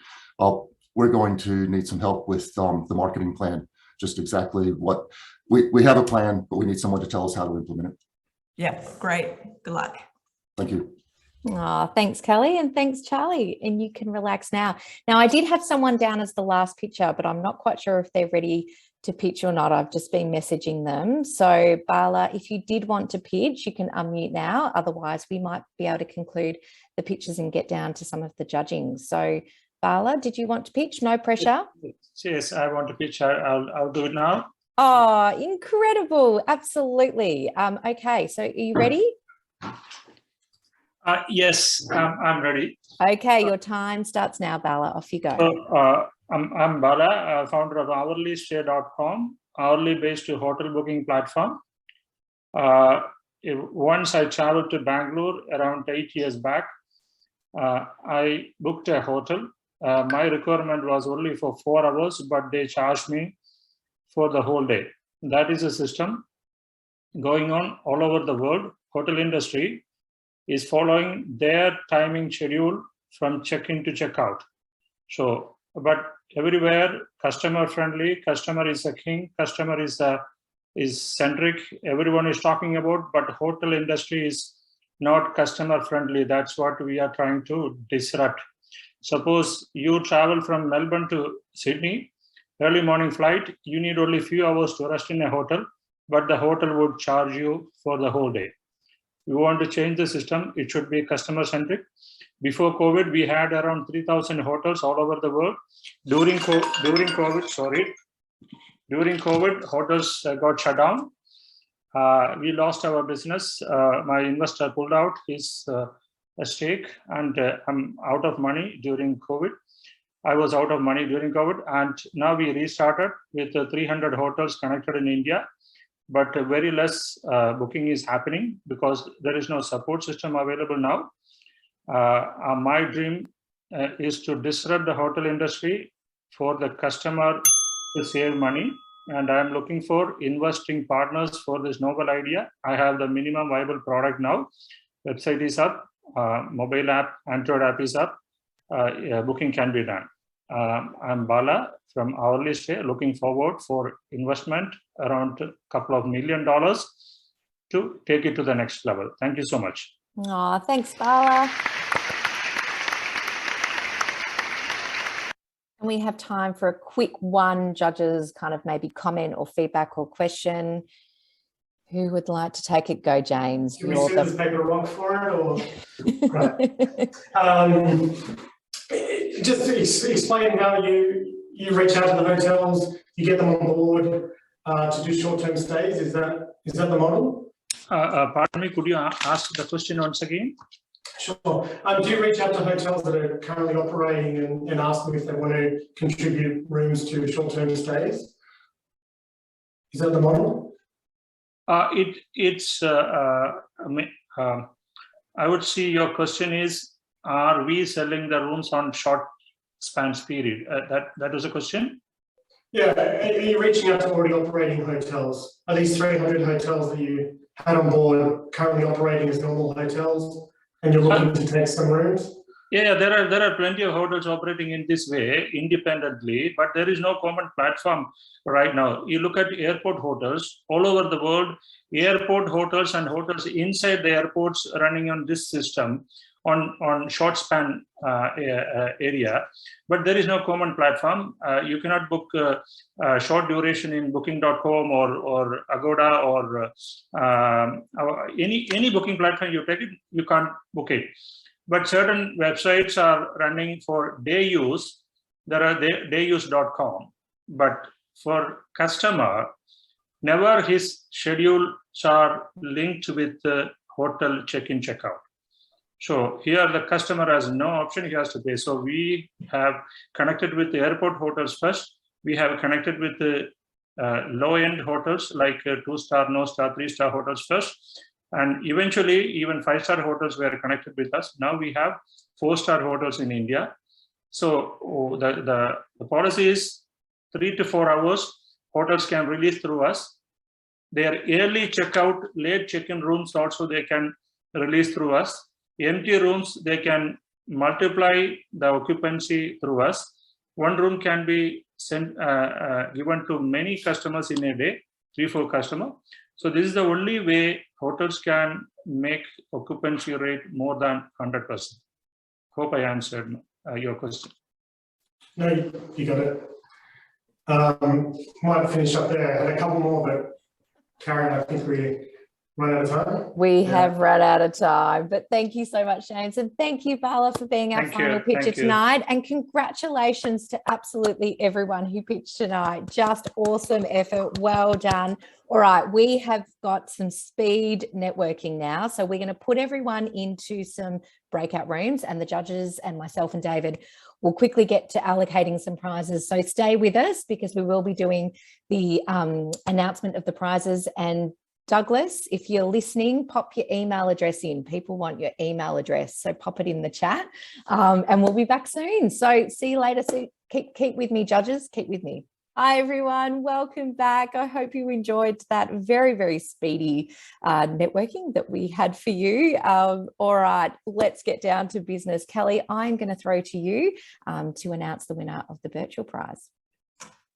we're going to need some help with the marketing plan. Just exactly what we have a plan, but we need someone to tell us how to implement it. Yeah, great. Good luck. Thank you. Oh, thanks, Kelly, and thanks, Charlie. And you can relax now. Now, I did have someone down as the last pitcher, but I'm not quite sure if they're ready to pitch or not. I've just been messaging them. So, Bala, if you did want to pitch, you can unmute now. Otherwise, we might be able to conclude the pitches and get down to some of the judging. So, Bala, did you want to pitch? No pressure. Yes, I want to pitch. I'll do it now. Oh, incredible. Absolutely. Okay, so are you ready? Yes, I'm ready. Okay, your time starts now, Bala. Off you go. So, I'm Bala, founder of hourlystay.com, hourly-based hotel booking platform. Once I traveled to Bangalore around 8 years back, I booked a hotel. My requirement was only for 4 hours, but they charged me for the whole day. That is a system going on all over the world. Hotel industry is following their timing schedule from check-in to check-out. So, but everywhere, customer friendly, customer is a king, customer is centric, everyone is talking about, but hotel industry is not customer friendly. That's what we are trying to disrupt. Suppose you travel from Melbourne to Sydney, early morning flight, you need only few hours to rest in a hotel, but the hotel would charge you for the whole day. We want to change the system. It should be customer centric. Before COVID, we had around 3,000 hotels all over the world. During COVID, hotels got shut down. We lost our business. My investor pulled out his stake, and I'm out of money during COVID. I was out of money during COVID, and now we restarted with 300 hotels connected in India. But very less booking is happening because there is no support system available now. My dream is to disrupt the hotel industry for the customer to save money. And I'm looking for investing partners for this novel idea. I have the minimum viable product now. Website is up, mobile app, Android app is up, booking can be done. I'm Bala from Hourly Stay, looking forward for investment around a couple of $1 million to take it to the next level. Thank you so much. Oh, thanks, Bala. And we have time for a quick one judges kind of maybe comment or feedback or question. Who would like to take it? Go, James. Can we scissors, paper, rock for it, or just explain how you reach out to the hotels, you get them on board to do short-term stays. Is that the model? Pardon me, could you ask the question once again? Sure. Do you reach out to hotels that are currently operating and ask them if they want to contribute rooms to short-term stays? Is that the model? I would say your question is, are we selling the rooms on short spans period? That was a question? Yeah, are you reaching out to already operating hotels? Are these 300 hotels that you had on board currently operating as normal hotels, and you're looking to take some rooms? Yeah, there are plenty of hotels operating in this way independently, but there is no common platform right now. You look at airport hotels all over the world, airport hotels and hotels inside the airports running on this system on short span area, but there is no common platform. You cannot book short duration in booking.com or Agoda or any booking platform you take it, you can't book it. But certain websites are running for day use. There are dayuse.com, but for customer, never his schedules are linked with the hotel check-in, check-out. So here the customer has no option, he has to pay. So we have connected with the airport hotels first. We have connected with the low-end hotels like 2-star, no-star, 3-star hotels first. And eventually even 5-star hotels were connected with us. Now we have 4-star hotels in India. So the policy is 3 to 4 hours, hotels can release through us. Their early checkout, late check-in rooms also they can release through us. Empty rooms, they can multiply the occupancy through us. one room can be sent given to many customers in a day, 3-4 customers. So this is the only way hotels can make occupancy rate more than 100%. Hope I answered your question. No, you got it. Might finish up there. I had a couple more, but Karen, I think we run out of time. We have run out of time, but thank you so much, James. And thank you, Bala, for being our final pitcher tonight. And congratulations to absolutely everyone who pitched tonight. Just awesome effort. Well done. All right, we have got some speed networking now. So we're going to put everyone into some breakout rooms, and the judges and myself and David will quickly get to allocating some prizes. So stay with us because we will be doing the announcement of the prizes. And Douglas, if you're listening, pop your email address in. People want your email address, so pop it in the chat, and we'll be back soon. So see you later. So keep with me, judges. Keep with me. Hi, everyone. Welcome back. I hope you enjoyed that very, very speedy networking that we had for you. All right, let's get down to business. Kelly, I'm going to throw to you to announce the winner of the Birchal prize.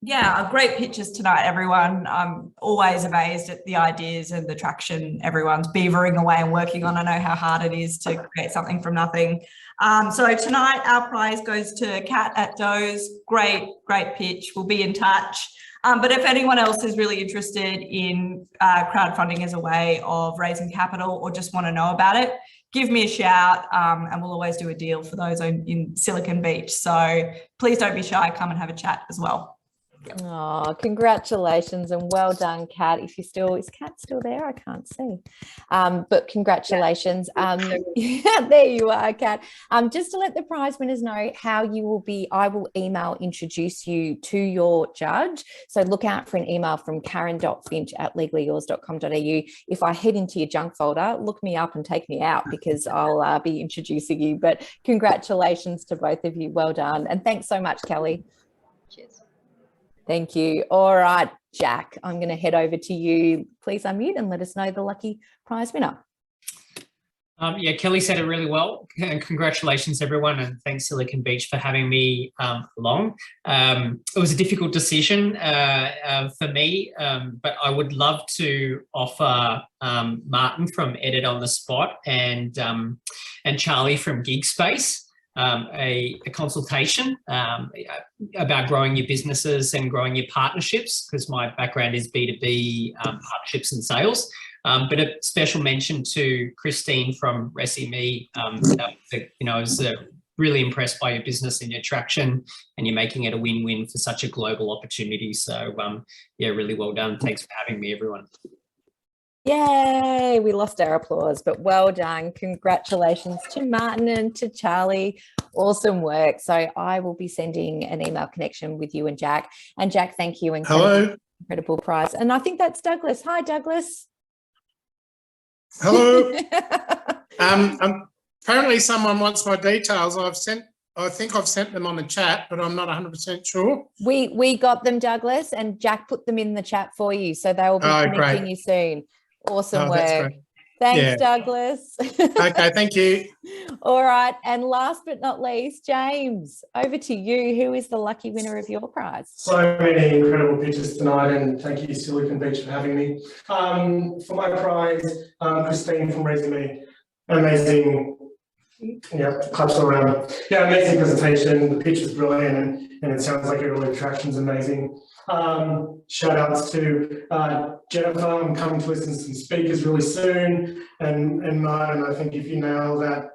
Yeah, great pitches tonight, everyone. I'm always amazed at the ideas and the traction everyone's beavering away and working on. I know how hard it is to create something from nothing. So tonight our prize goes to Kat at Doe's. Great pitch. We'll be in touch. But if anyone else is really interested in crowdfunding as a way of raising capital or just want to know about it, give me a shout, and we'll always do a deal for those in Silicon Beach. So please don't be shy. Come and have a chat as well. Oh, congratulations and well done, Kat. If is Kat still there? I can't see. But congratulations. Yeah, there you are, Kat. Just to let the prize winners know how you will be, I will email introduce you to your judge. So look out for an email from karen.finch@legallyyours.com.au. If I head into your junk folder, look me up and take me out because I'll be introducing you. But congratulations to both of you. Well done. And thanks so much, Kelly. Cheers. Thank you. All right, Jack, I'm going to head over to you. Please unmute and let us know the lucky prize winner. Yeah, Kelly said it really well. Congratulations, everyone, and thanks Silicon Beach for having me along. It was a difficult decision for me, but I would love to offer Martin from Edit on the Spot and Charlie from GiGspace a consultation about growing your businesses and growing your partnerships, because my background is B2B partnerships and sales. But a special mention to Christine from ReciMe. I was really impressed by your business and your traction, and you're making it a win-win for such a global opportunity. So yeah, really well done. Thanks for having me, everyone. Yay, we lost our applause, but well done. Congratulations to Martin and to Charlie. Awesome work. So I will be sending an email connection with you and Jack. And Jack, thank you. Incredible prize. And I think that's Douglas. Hi, Douglas. Hello. Apparently someone wants my details. I think I've sent them on the chat, but I'm not 100% sure. We got them, Douglas, and Jack put them in the chat for you. So they will be connecting you soon. Awesome work. Thanks, Douglas. Okay, thank you. All right. And last but not least, James, over to you. Who is the lucky winner of your prize? So many incredible pitches tonight, and thank you, Silicon Beach, for having me. For my prize, Christine from ReciMe. Amazing. Yeah, claps all around. Yeah, amazing presentation. The pitch was brilliant, and it sounds like your attraction's amazing. Shout outs to Jennifer. I'm coming to listen to some speakers really soon, and Martin. I think if you nail that,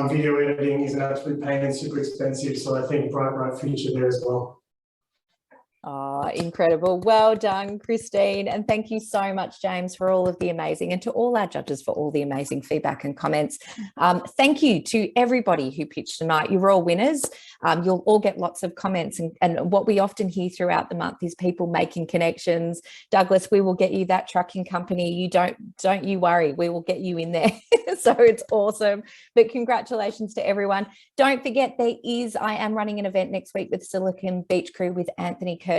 video editing is an absolute pain and super expensive. So I think bright future there as well. Oh, incredible. Well done, Christine. And thank you so much, James, for all of the amazing, and to all our judges for all the amazing feedback and comments. Thank you to everybody who pitched tonight. You're all winners. You'll all get lots of comments. And what we often hear throughout the month is people making connections. Douglas, we will get you that trucking company. You don't you worry. We will get you in there. So it's awesome. But congratulations to everyone. Don't forget, I am running an event next week with Silicon Beach crew with Anthony Curtin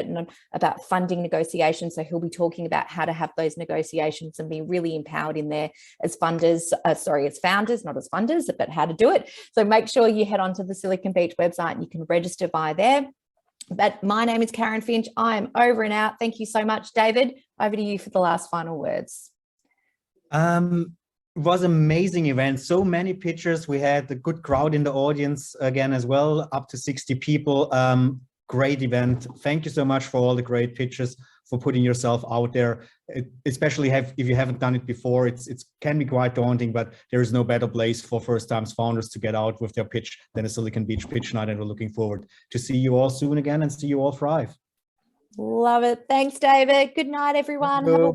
about funding negotiations. So he'll be talking about how to have those negotiations and be really empowered in there as funders, as founders, not as funders, but how to do it. So make sure you head onto the Silicon Beach website and you can register via there. But my name is Karen Finch. I am over and out. Thank you so much, David. Over to you for the last final words. It was an amazing event. So many pictures. We had a good crowd in the audience again as well, up to 60 people. Great event. Thank you so much for all the great pictures, for putting yourself out there, especially if you haven't done it before. It can be quite daunting, but there is no better place for first-time founders to get out with their pitch than a Silicon Beach pitch night, and we're looking forward to see you all soon again and see you all thrive. Love it. Thanks, David. Good night, everyone. Have a